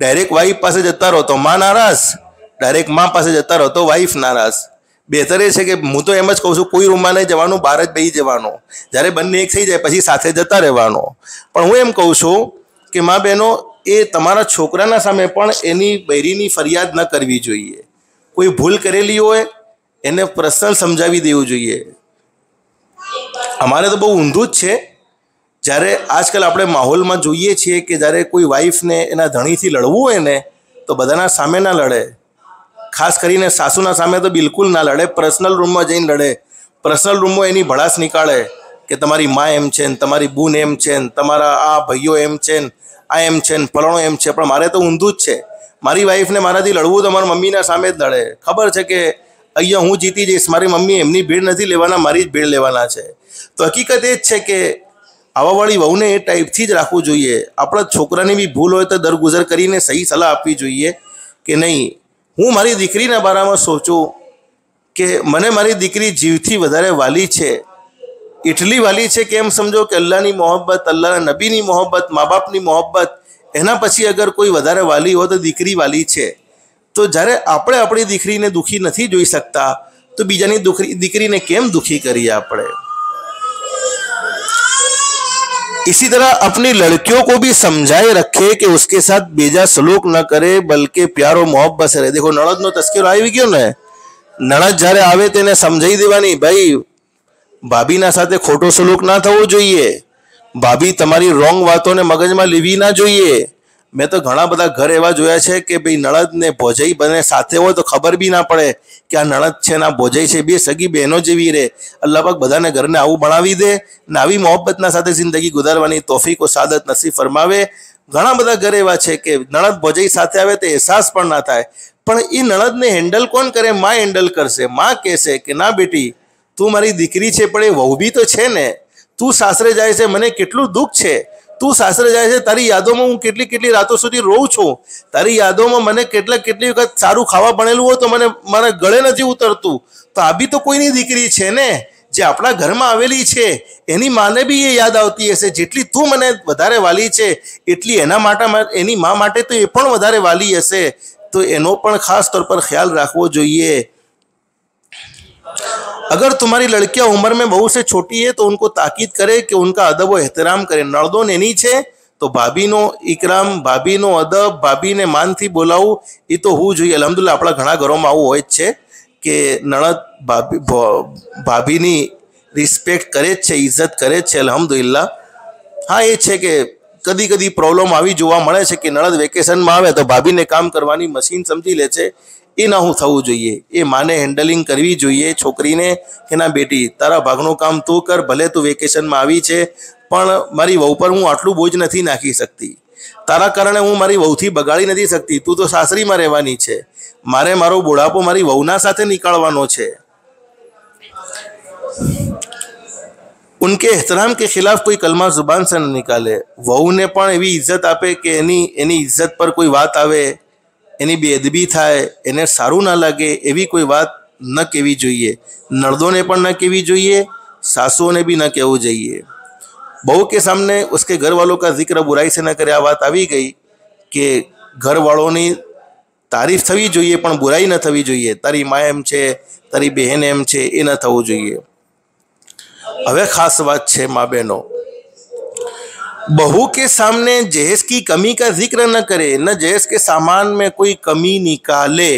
डायरेक्ट वाइफ पासे जता रहो तो मां नाराज, डायरेक्ट मां पासे जता रहो तो वाइफ नाराज। बेहतर है कि हूँ तो एम ज कहूँ छूँ कोई रूम में नहीं जवानुं, बहार ज बेही जवानुं। ज्यारे बंने एक थई जाए पछी साथे जता रहेवानुं। पण हूँ एम कहूँ छूँ कि मां बहनों ए तमारा छोकराना सामे पण एनी बૈરીની फरियाद न करवी जोईए। कोई भूल करेली होय एने पर्सनल समझावी देवुं जोईए। अमारे तो बहु ऊंधुं ज छे। ज्यारे आजकल आपणे माहोलमां जोईए छीए कि ज्यारे कोई वाइफने एना धणीथी लड़वुं होय ने तो बधाना सामे ना लड़े। खास करीने सासूना सामे तो बिल्कुल ना लड़े, पर्सनल रूम में जईने लड़े। पर्सनल रूम में एनी भड़ास निकाले कि तमारी माँ एम छे ने तमारी बून एम छे ने तमारा आ भाईओ एम छे ने आ एम छे ने फलाणो एम छे। पण मारे तो ऊंधुं ज छे। मारी वाइफ ने माराथी लड़वुं तो मारी मम्मीना सामे ज लड़े। खबर छे कि अहींया हूँ जीती जईश, मारी मम्मी एमनी भीड़ नहीं लेवाना, मारी ज भीड़ लेवाना छे। तो हकीकत ए ज छे कि આવાવાળી વહુને એ ટાઈપથી જ રાખવું જોઈએ। આપણા છોકરાની બી ભૂલ હોય તો દરગુજર કરીને સહી સલાહ આપવી જોઈએ કે નહીં, હું મારી દીકરીના બારામાં સોચું કે મને મારી દીકરી જીવથી વધારે વાલી છે, એટલી વાલી છે કે એમ સમજો કે અલ્લાહની મોહબ્બત, અલ્લાહના નબીની મોહબ્બત, મા બાપની મોહબ્બત, એના પછી અગર કોઈ વધારે વાલી હોય તો દીકરી વાલી છે। તો જ્યારે આપણે આપણી દીકરીને દુઃખી નથી જોઈ શકતા તો બીજાની દીકરીને કેમ દુઃખી કરીએ આપણે। इसी तरह अपनी लड़कियों को भी समझाए रखे कि उसके साथ बेजा सलूक न करे बल्कि प्यार और मोहब्बत से रहे। देखो नणदनो तस्करो આવી ગયો ને, નણદ જ્યારે આવે તેને સમજાવી દેવાની, ભાઈ ભાભીના સાથે ખોટો સલૂક ના થવો જોઈએ, ભાભી તમારી રોંગ વાતોને મગજમાં લેવી ના જોઈએ। મેં તો ઘણા બધા ઘર એવા જોયા છે કે ભાઈ નણદ ને ભોજાઈ બને સાથે હોય તો ખબર બી ના પડે કે આ નણદ છે ને આ ભોજાઈ છે, બે સગી બહેનો જેવી રહે। અલ્લાહ પાક બધાને ઘરને આવું બનાવી દે ને આવી મોહબ્બતના સાથે જિંદગી ગુજારવાની તોફીક ઓ સાદત નસીબ ફરમાવે। ઘણા બધા ઘર એવા છે કે નણદ ભોજાઈ સાથે આવે તો અહેસાસ પણ ના થાય, પણ એ નણદને હેન્ડલ કોણ કરે? માં હેન્ડલ કરશે। માં કહેશે કે ના બેટી તું મારી દીકરી છે પણ એ વહુ બી તો છે ને, તું સાસરે જાય છે મને કેટલું દુઃખ છે, તું સાસરે જાય છે તારી યાદોમાં હું કેટલી કેટલી રાતો સુધી રોઉં છું, તારી યાદોમાં મને કેટલી વખત સારું ખાવા બનેલું હોય તો મને મારા ગળે નથી ઉતરતું, તો આ બી તો કોઈની દીકરી છે ને જે આપણા ઘરમાં આવેલી છે, એની માને બી એ યાદ આવતી હશે। જેટલી તું મને વધારે વાલી છે એટલી એના માટે, એની મા માટે તો એ પણ વધારે વાલી હશે, તો એનો પણ ખાસ तौर पर ख्याल રાખવો જોઈએ। अगर तुम्हारी लड़कियां उम्र में बहू से छोटी है तो उनको ताकीद करे कि उनका अदब व एहतराम करे। नड़दो नेनी है तो भाभी नो इकराम, भाभी नो अदब, भाभी ने मान थी बोलावવું એ તો હોવું જોઈએ। અલ્હમ્દુલિલ્લાહ આપણા ઘણા ઘરોમાં આવું હોય જ છે કે નણદ ભાભીની રિસ્પેક્ટ કરે જ છે, ઇજ્જત કરે જ છે, અલ્હમ્દુલિલ્લાહ। હા એ છે કે કદી કદી પ્રોબ્લેમ આવી જોવા મળે છે કે નણદ વેકેશનમાં આવે તો ભાભીને કામ કરવાની મશીન સમજી લે છે, એ ના હું થવું જોઈએ। એ માને હેન્ડલિંગ કરવી જોઈએ છોકરીને કે ના બેટી તારા ભાગનું કામ તું કર, ભલે તું વેકેશનમાં આવી છે પણ મારી વહુ પર હું આટલું બોજ નથી નાખી શકતી, તારા કારણે હું મારી વહુથી બગાડી નથી શકતી, તું તો સાસરીમાં રહેવાની છે, મારે મારો બુઢાપો મારી વહુના સાથે નીકાળવાનો છે। उनके एहतराम के खिलाफ कोई कलमा जुबान से न निकाले। वहूने पण एवी इज्जत आपे कि एनी इज्जत पर कोई बात आवे, एनी बेअदबी थाय, एने सारू ना लगे एवी कोई बात न कहेवी जोईए। नड़दों पण न कहेवी जोईए, सासुओं ने भी न कहवू जोईए। बहू के सामने उसके घर वालों का जिक्र बुराई से न करे। आ बात आवी गई कि घर वालों तारीफ थवी जोईए पण बुराई न थवी जोईए। तारी माँ एम छे, तारी बहन एम छे, ए न थवू जोईए। હવે खास बात है माँ बहनों, बहू के सामने जहेज की कमी का जिक्र न करे, न जहेज के सामान में कोई कमी निकाले।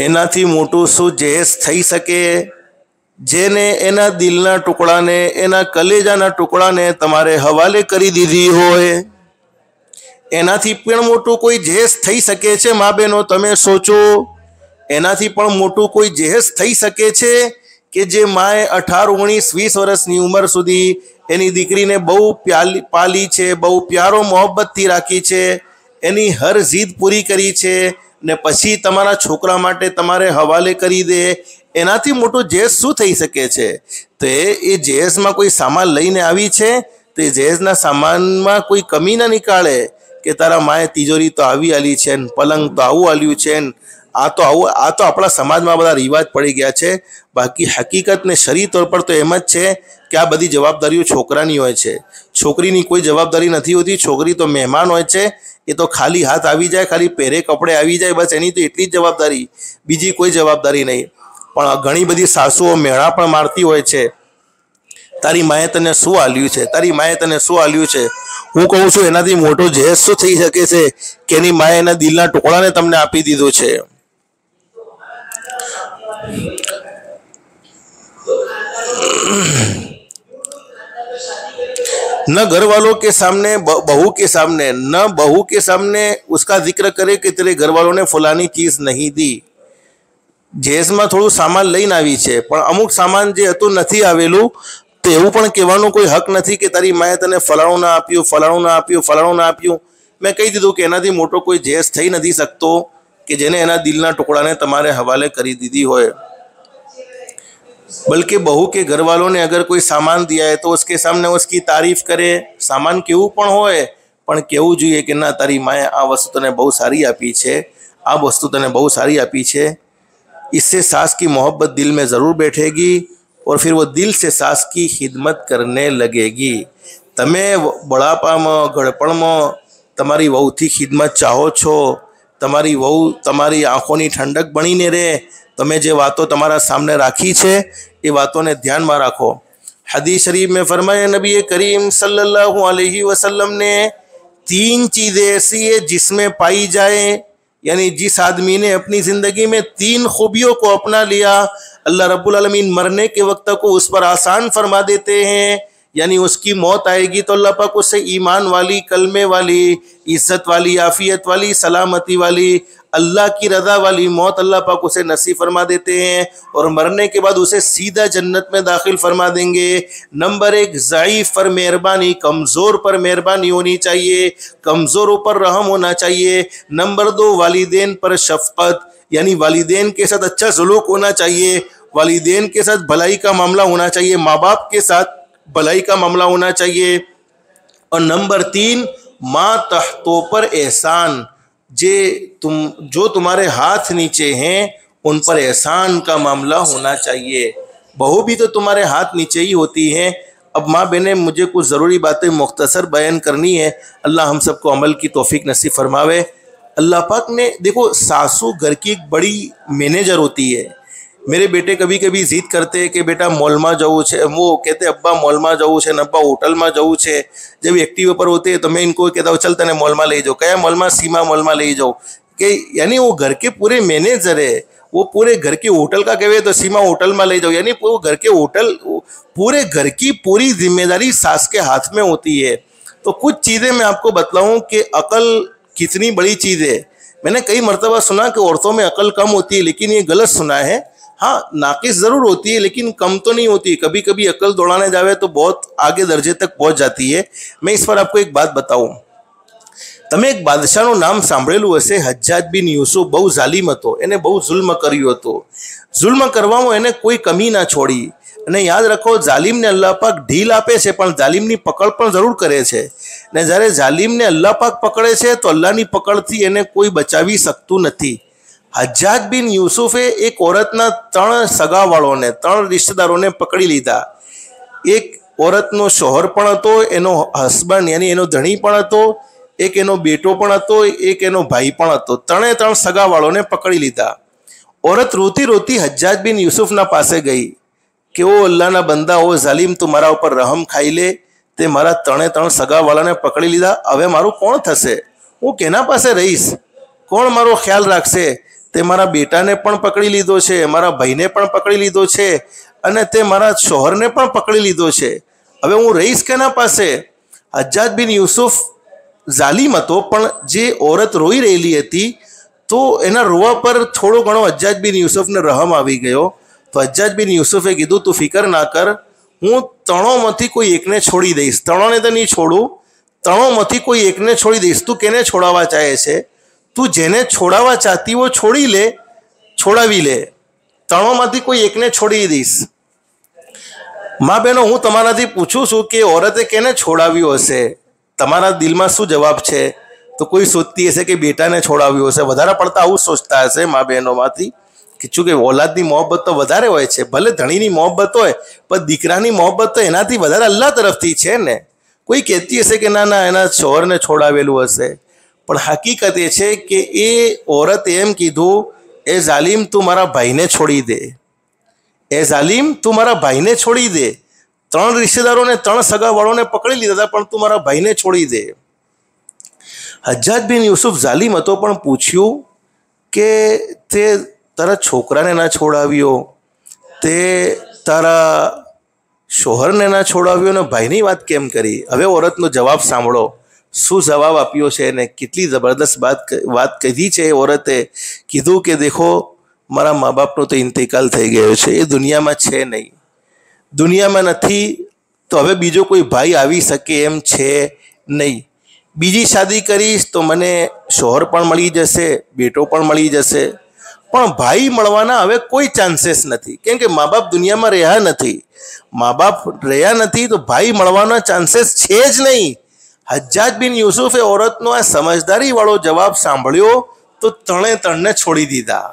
एनाथी मोटू शू जहेज थई सके? जेने एना दिलना टुकड़ाने, एना कलेजाना टुकड़ाने तमारे हवाले करी दीधी होय, एनाथी पण मोटू कोई जहेज थई सके छे? माँ बहनों તમે सोचो, एनाथी पण मोटू कोई जहेज थई सके छे કે જે માએ 18, 19, 20 વર્ષની ઉંમર સુધી એની દીકરીને બહુ પાલી છે, બહુ પ્યારો મોહબ્બતથી રાખી છે, એની હર જીદ પૂરી કરી છે ને પછી તમારા છોકરા માટે તમારે હવાલે કરી દે, એનાથી મોટો જહેજ શું થઈ શકે છે? તો એ જહેજમાં કોઈ સામાન લઈને આવી છે તો એ જહેજના સામાનમાં કોઈ કમી ના નીકાળે કે તારા માએ તિજોરી તો આવી આલી છે ને પલંગ તો આવું આલ્યું છે ને આ તો આપણા સમાજમાં બધા રિવાજ પડી ગયા છે। બાકી હકીકત ને શરી તौर पर તો એમ જ છે કે આ બધી જવાબદારીઓ છોકરાની હોય છે, છોકરીની કોઈ જવાબદારી નથી હોતી। છોકરી તો મહેમાન હોય છે, એ તો ખાલી હાથ આવી જાય, ખાલી પહેરે કપડે આવી જાય, બસ એની તો એટલી જ જવાબદારી, બીજી કોઈ જવાબદારી નહીં। પણ ઘણી બધી સાસુઓ મેળા પણ મારતી હોય છે, તારી માએ તને શું આલ્યું છે, તારી માએ તને શું આલ્યું છે। હું કહું છું એનાથી મોટો જહેજ શું થઈ શકે છે કે એની માએ એના દિલના ટુકડાને તમને આપી દીધો છે। न घर वालों के सामने, बहू के सामने, न बहू के सामने उसका जिक्र करे कि तेरे घर वालों ने फलानी चीज नहीं दी। जहेज में थोड़ू सामान लईने आवी छे पण अमुक सामान जे हतुं नथी आवेलुं तो एवुं पण कहेवानो कोई हक नहीं कि तारी माए तने फलाणुं ना आप्युं, फलाणुं ना आप्युं, फलाणुं ना आप्युं। मैं कही दीधुं कि एनाथी मोटो कोई जहेज थई नहीं सकतो कि जेने एना दिलना टुकड़ाने तमारे हवाले करी दीधी होय। बल्कि बहू के घर वालों ने अगर कोई सामान दिया है तो उसके सामने उसकी तारीफ करे। सामान केवू पण होय पण केवू જોઈએ કે ના તારી માએ આ વસ્તુ તને બહુ સારી આપી છે, આ વસ્તુ તને બહુ સારી આપી છે। इससे सास की मोहब्बत दिल में ज़रूर बैठेगी और फिर वो दिल से सास की खिदमत करने लगेगी। તમે બળાપામાં ગળપણમાં તમારી વહુથી ખિદમત ચાહો છો, તમારી વહુ તમારી આંખોની ઠંડક બનીને રહે, તમે જે વાતો તમારા સામને રાખી છે એ વાતોને ધ્યાનમાં રાખો। हदीस शरीफ में फरमाया नबी करीम सल्लल्लाहु अलैहि वसल्लम ने 3 चीज़ें ऐसी है जिसमें पाई जाए, यानी जिस आदमी ने अपनी ज़िंदगी में 3 खूबियों को अपना लिया, अल्लाह रब्बुल आलमीन मरने के वक्त को उस पर आसान फरमा देते हैं। यानी उसकी मौत आएगी तो अल्लाह पाक उससे ईमान वाली, कलमे वाली, इज्जत वाली, आफियत वाली, सलामती वाली, अल्लाह की रज़ा वाली मौत अल्लाह पाक उसे नसीब फरमा देते हैं और मरने के बाद उसे सीधा जन्नत में दाखिल फरमा देंगे। नंबर 1, ज़ईफ़ पर मेहरबानी, कमज़ोर पर मेहरबानी होनी चाहिए, कमज़ोरों पर रहम होना चाहिए। नंबर 2, वालिदैन पर शफ़क़त, यानी वालिदैन के साथ अच्छा सलूक होना चाहिए, वालिदैन के साथ भलाई का मामला होना चाहिए, माँ बाप के साथ भलाई का मामला होना चाहिए। और नंबर 3, माँ तहतों पर एहसान, जो तुम्हारे हाथ नीचे हैं उन पर एहसान का मामला होना चाहिए। बहू भी तो तुम्हारे हाथ नीचे ही होती हैं। अब माँ बहनें, मुझे कुछ ज़रूरी बातें मुख्तसर बयान करनी है। अल्लाह हम सबको अमल की तौफीक नसीब फरमावे। अल्लाह पाक ने, देखो, सासू घर की एक बड़ी मैनेजर होती है। मेरे बेटे कभी कभी जिद करते हैं कि बेटा मॉल में जવું છે, वो कहते अब्बा मॉल में जવું છે, अब्बा होटल में जવું છે। जब एक्टिव पर होते हैं तो मैं इनको कहता हूँ चल तने मॉल में ले जाओ, कया मॉल में, सीमा मॉल में ले जाओ, कि यानी वो घर के पूरे मैनेजर है, वो पूरे घर के होटल का कहे तो सीमा होटल में ले जाओ, यानी वो घर के होटल, पूरे घर की पूरी जिम्मेदारी सास के हाथ में होती है। तो कुछ चीज़ें मैं आपको बतलाऊँ कि अकल कितनी बड़ी चीज़ है। मैंने कई मरतबा सुना कि औरतों में अकल कम होती है, लेकिन ये गलत सुना है। हाँ, नाकिस ज़रूर होती है लेकिन कम तो नहीं होती। कभी कभी अकल दौड़ाने जावे तो बहुत आगे दर्जे तक पहुँच जाती है। मैं इस पर आपको एक बात बताऊँ। તમે એક બાદશાહનું નામ સાંભળેલું હશે, હજ્જાજ બિન યુસુફ। બહુ ઝાલિમ હતો, એને બહુ જુલ્મ કર્યો હતો। જુલ્મ કરવામાં એને કોઈ કમી ના છોડી। અને યાદ રાખો, જાલિમને અલ્લાહ પાક ઢીલ આપે છે પણ જાલિમની પકડ પણ જરૂર કરે છે। ને જ્યારે જાલિમને અલ્લાહ પાક પકડે છે તો અલ્લાહની પકડથી એને કોઈ બચાવી શકતું નથી। હજ્જાજ બિન યુસુફે એક औरतના 3 સગાવાળોને, 3 રિશ્તેદારોને પકડી લીધા। એક औरतનો શોહર પણ હતો, એનો હસબન્ડ यानी એનો ધણી પણ હતો, એક એનો બેટો પણ હતો, એક એનો ભાઈ પણ હતો। 3 સગાવાળોને પકડી લીધા। औरत रोती रोती हज्जाज बिन यूसुफना पासे गई कि ओ अल्लाहना बंदा, ओ जालिम, तू मारा ऊपर रहम खाई ले, ते मारा 3 सगावाळाने पकड़ी लीधा। हवे मारू कोण थशे? हूँ केना पासे रहीश? कोण मारो ख्याल राखशे? ते मारा बेटाने पण पकड़ी लीधो छे, मारा भाईने पण पकड़ी लीधो छे, अने ते मारा शोहरने पण पकड़ी लीधो छे। हवे हूँ रहीश केना पासे? हज्जाज बिन यूसुफ जालिम हतो, पण जे औरत रोई रहेली हती तो एना रोवा पर थोड़ो घणो हज्जाज बिन यूसुफ ने रहम आवी गयो। तो हज्जाज बिन यूसुफे कीधुं, तू फिकर ना कर, हूँ 3 कोई एकने छोड़ी दईश। 3 ने तो नहीं छोड़ू, 3 कोई एकने छोड़ी दईश। तू केने छोड़ावा चाहे छे? तू जेने छोड़ावा चाहती वो छोड़ी ले, छोड़ावी ले। 3 कोई एकने छोड़ी दईश। माँ बहनों, हूँ तमाराथी पूछूं छूं कि औरते केने छोड़ाव्यो हशे? तमारा दिल में शुं जवाब छे? तो कोई सोचती हशे कि बेटा ने छोड़ाव्यो हशे। वधारे पड़ता आવું सोचता हशे माँ बहनोमांथी कि चूंकि औलादनी मोहब्बत तो वधारे होय छे। भले धणीनी मोहब्बत होय पण दीकरानी मोहब्बत तो एनाथी वधारे अल्लाह तरफथी छे ने। कोई कहेती हशे कि ना ना एना शोहरने छोड़ावेलुं हशे, पण हकीकत ए छे कि ए औरत एम कीधुं, ए जालिम, तू मारा भाईने छोड़ी दे, ए जालिम, तू मारा भाईने छोड़ी दे। 3 रिश्तेदारों ने, 3 सगावाळोने पकड़ी लीधा था, पण तू मारा भाईने छोड़ी दे। हज्जाज बिन यूसुफ जालिम हतो, पण पूछ्યું કે તે તારા છોકરાને ના છોડાવ્યો, તે તારા શોહરને ના છોડાવ્યો ને ભાઈની વાત કેમ કરી? હવે औरतનો જવાબ સાંભળો, શું જવાબ આપ્યો છે અને કેટલી જબરદસ્ત વાત કીધી છે। औरते કીધું કે દેખો, મારા મા બાપનો તો ઇન્તેકાલ થઈ ગયો છે, એ દુનિયામાં છે નહીં, દુનિયામાં નથી, તો હવે બીજો કોઈ ભાઈ આવી શકે એમ છે નહીં। બીજી શાદી કરીશ તો મને શોહર પણ મળી જશે, બેટો પણ મળી જશે, પણ ભાઈ મળવાના હવે કોઈ ચાન્सेस નથી, કેમ કે મા બાપ દુનિયામાં રહ્યા નથી. મા બાપ રહ્યા નથી તો ભાઈ મળવાના ચાન્सेस છે જ નહીં. હજ્જાજ બિન યુસુફે औरतનો આ સમજદારીવાળો જવાબ સાંભળ્યો તો ત્રણે છોડી દીધા.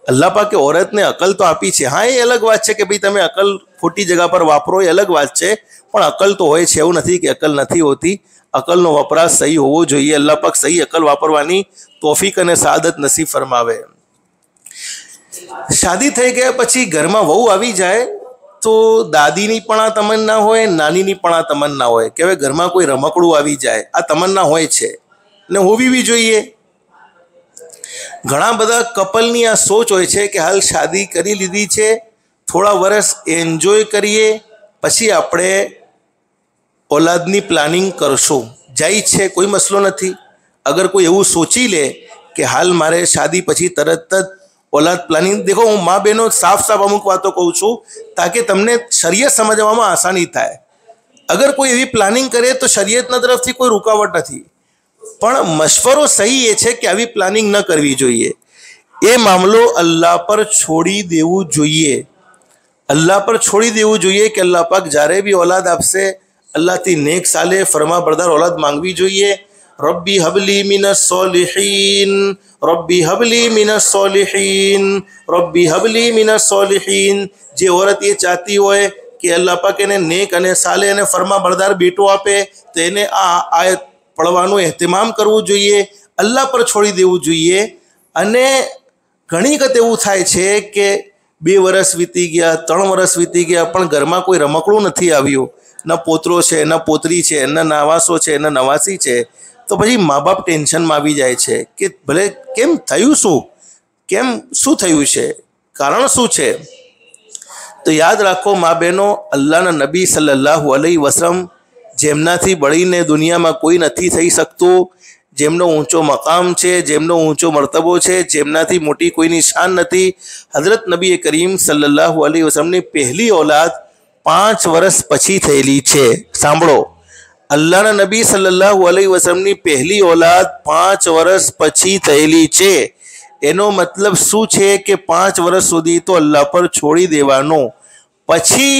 અલ્લાહ પાકે औरतને અકલ તો આપી છે. હા, એ અલગ વાત છે કે ભાઈ તમે અકલ ખોટી જગ્યા પર વાપરો, એ અલગ વાત છે, પણ અકલ તો હોય છે, એવું નથી કે અકલ નથી હોતી. અકલનો વપરાશ સહી હોવો જોઈએ. અલ્લાહ પાક સહી અકલ વાપરવાની તોફીક અને સાદત નસીબ ફરમાવે. શાદી થઈ ગયા પછી ઘરમાં વહુ આવી જાય તો દાદીની પણ આ તમન્ના હોય, નાનીની પણ આ તમન્ના હોય કે હવે ઘરમાં કોઈ રમકડું આવી જાય, આ તમન્ના હોય છે ને હોવી બી જોઈએ. ઘણા બધા કપલની આ સોચ હોય છે કે હાલ શાદી કરી લીધી છે, થોડા વર્ષ એન્જોય કરીએ, પછી આપણે औलादની પ્લાનિંગ કરશું. જાય છે, કોઈ મસલો નથી. અગર કોઈ એવું સોચી લે કે હાલ મારે શાદી પછી તરત જ औलाद પ્લાનિંગ, દેખો હું મા બહેનો સાફ અમુક વાતો કહું છું તાકે તમને શરીયત સમજવામાં આસાની થાય. અગર કોઈ એવી પ્લાનિંગ કરે તો શરીયતના તરફથી કોઈ રૂકાવટ નથી, પણ મશવરો સહી એ છે કે આવી પ્લાનિંગ ન કરવી જોઈએ. એ મામલો અલ્લાહ પર છોડી દેવું જોઈએ. અલ્લાહ પર છોડી દેવું જોઈએ કે અલ્લાહ પાક જ્યારે બી औलाद આપશે અલ્લાહથી નેક સાલે ફરમા બરદાર औलाद માંગવી જોઈએ. रब्बी हबली मिनस सोलिहीन, रब्बी हबली मिनस सोलिहीन, रब्बी हबली मिनस सोलिहीन. જે औरत ये चाहती હોય કે અલ્લાહ પાક એને નેક અને સાલે અને ફરમા બરદાર બેટો આપે તો એને આ આયત પડવાનું ehtimam કરવું જોઈએ, અલ્લાહ પર છોડી દેવું જોઈએ. અને ઘણી વખત એવું થાય છે કે 2 વર્ષ વીતી ગયા, 3 વર્ષ વીતી ગયા, પણ ઘરમાં કોઈ રમકડું નથી આવ્યું, ન પોતરો છે, ન પોતરી છે, ન નવાસો છે, ન નવાસી છે, તો પછી મા બાપ ટેન્શનમાં આવી જાય છે કે ભલે કેમ થયું, શું થયું છે, કારણ શું છે. તો યાદ રાખો મા બહેનો, અલ્લાહના નબી સલ્લલ્લાહુ અલૈહિ વસલ્લમ જેમનાથી બળીને દુનિયામાં કોઈ નથી થઈ શકતું, જેમનો ઊંચો મકામ છે, જેમનો ઊંચો મર્તબો છે, જેમનાથી મોટી કોઈની શાન નથી, હઝરત નબી કરીમ સલ્લલ્લાહુ અલૈહિ વસલ્લમની પહેલી औलाद 5 વર્ષ પછી થયેલી છે. સાંભળો, અલ્લાહના નબી સલ્લલ્લાહુ અલૈહિ વસલ્લમની પહેલી औलाद 5 વર્ષ પછી થયેલી છે. એનો મતલબ શું છે કે 5 વર્ષ સુધી તો અલ્લાહ પર છોડી દેવાનો. પછી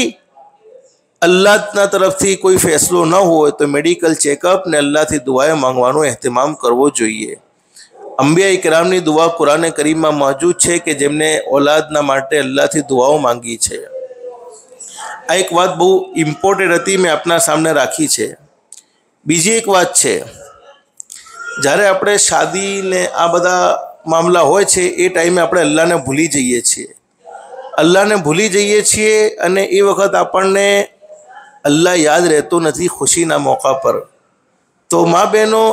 અલ્લાહના તરફથી કોઈ ફેસલો ન હોય તો મેડિકલ ચેકઅપ ને અલ્લાહથી દુઆએ માંગવાનો ehtimam કરવો જોઈએ. અંબિયા ઇકરામની દુઆ કુરાન કરીમમાં મौजूद છે કે જેમને औलादના માટે અલ્લાહથી દુઆઓ માંગી છે. આ એક વાત બહુ ઇમ્પોર્ટન્ટ હતી, મેં આપના સામે રાખી છે. બીજી એક વાત છે, જ્યારે આપણે શાદીને આ બધા મામલા હોય છે એ ટાઈમે આપણે અલ્લાહને ભૂલી જઈએ છીએ. અને એ વખત આપણને અલ્લાહ યાદ રહેતો નથી ખુશીના મોકા પર. તો મા બહેનો,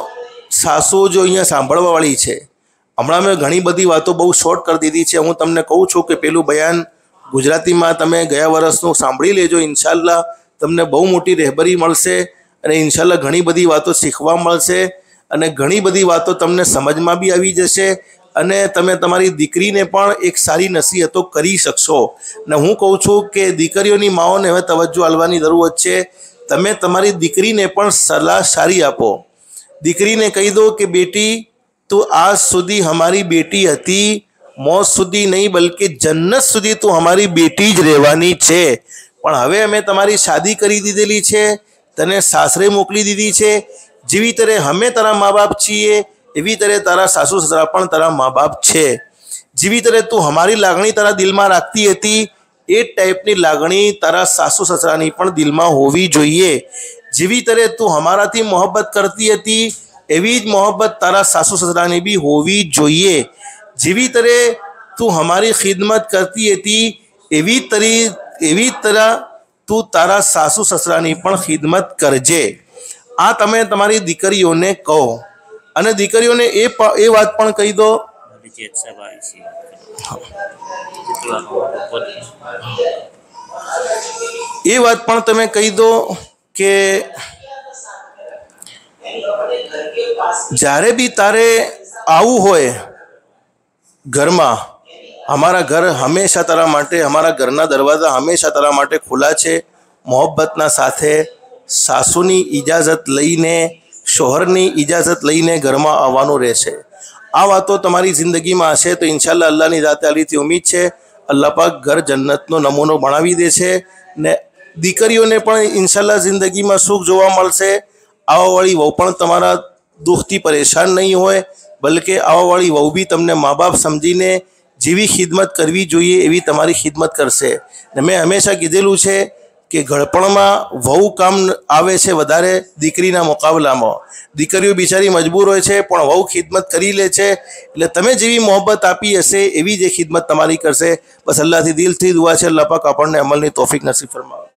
સાસુ જો અહીંયા સાંભળવાવાળી છે, હમણાં મેં ઘણી બધી વાતો બહુ શોર્ટ કરી દીધી છે. હું તમને કહું છું કે પેલું બયાન ગુજરાતીમાં તમે ગયા વર્ષનું સાંભળી લેજો. ઇન્શાલ્લાહ તમને બહુ મોટી રહેબરી મળશે અને ઇન્શાલ્લાહ ઘણી બધી વાતો શીખવા મળશે અને ઘણી બધી વાતો તમને સમજમાં બી આવી જશે અને તમે તમારી દીકરીને પણ એક સારી નસીહતો કરી શકશો. ને હું કહું છું કે દીકરીઓની માઓને હવે તવજ્જો આપવાની જરૂરત છે. તમે તમારી દીકરીને પણ સલાહ સારી આપો. દીકરીને કહી દો કે બેટી, તું આજ સુધી હમારી બેટી હતી, મોત સુધી નહીં બલ્કि જન્નત સુધી તું હમારી બેટી જ રહેવાની છે. પણ હવે અમે તમારી શાદી કરી દીધેલી છે, તને સાસરે મોકલી દીધી છે. જેવી તરહ અમે તારા મા બાપ છીએ એવી તરહ તારા સાસુ સસરા પણ તારા મા બાપ છે. જેવી તરહ તું હમારી લાગણી તારા દિલમાં રાખતી હતી એ ટાઈપની લાગણી તારા સાસુ સસરાની પણ દિલમાં હોવી જોઈએ. જેવી તરહ તું હમારાથી મોહબ્બત કરતી હતી એવી જ મોહબ્બત તારા સાસુ સસરાની બી હોવી જોઈએ. જેવી તરહ તું હમારી ખિદમત કરતી હતી એવી તરહ તું તારા સાસુ સસરાની પણ ખિદમત કરજે. આ તમે તમારી દીકરીઓને કહો અને દીકરીઓને એ વાત પણ કહી દો તમે કહી દો કે જ્યારે બી તારે આવું હોય ઘરમાં, हमारा घर हमेशा तारा माटे, हमारा घरना दरवाजा हमेशा तारा माटे खुला है. मोहब्बतना साथे सासूनी इजाजत लईने, शोहरनी इजाजत लईने घरमां आववानुं रहेशे. આ વાતો તમારી જિંદગીમાં હશે તો ઇન્શાલ્લાહ અલ્લાહની જાતે અલીથી ઉમ્મીદ છે અલ્લાહ પાક ઘર જન્નતનો નમૂનો બનાવી દે છે ને દીકરીઓને પણ ઇન્શાલ્લાહ જિંદગીમાં સુખ જોવા મળશે। આવવાવાળી વહુ પણ તમારા દુઃખથી પરેશાન નહીં હોય, બલકે આવવાવાળી વહુ બી તમને મા બાપ સમજીને જેવી ખિદમત કરવી જોઈએ એવી તમારી ખિદમત કરશે। ને મેં હંમેશા કીધેલું છે કે ઘડપણમાં વહુ કામ આવે છે વધારે દીકરીના મુકાબલામાં। દીકરીઓ બિચારી મજબૂર હોય છે પણ વહુ ખિદમત કરી લે છે, એટલે તમે જેવી મોહબ્બત આપી હશે એવી જ ખિદમત તમારી કરશે। બસ અલ્લાહથી દિલથી દુઆ છે અલ્લાહ પાક આપણને અમલની તૌફીક નસીબ ફરમાવે।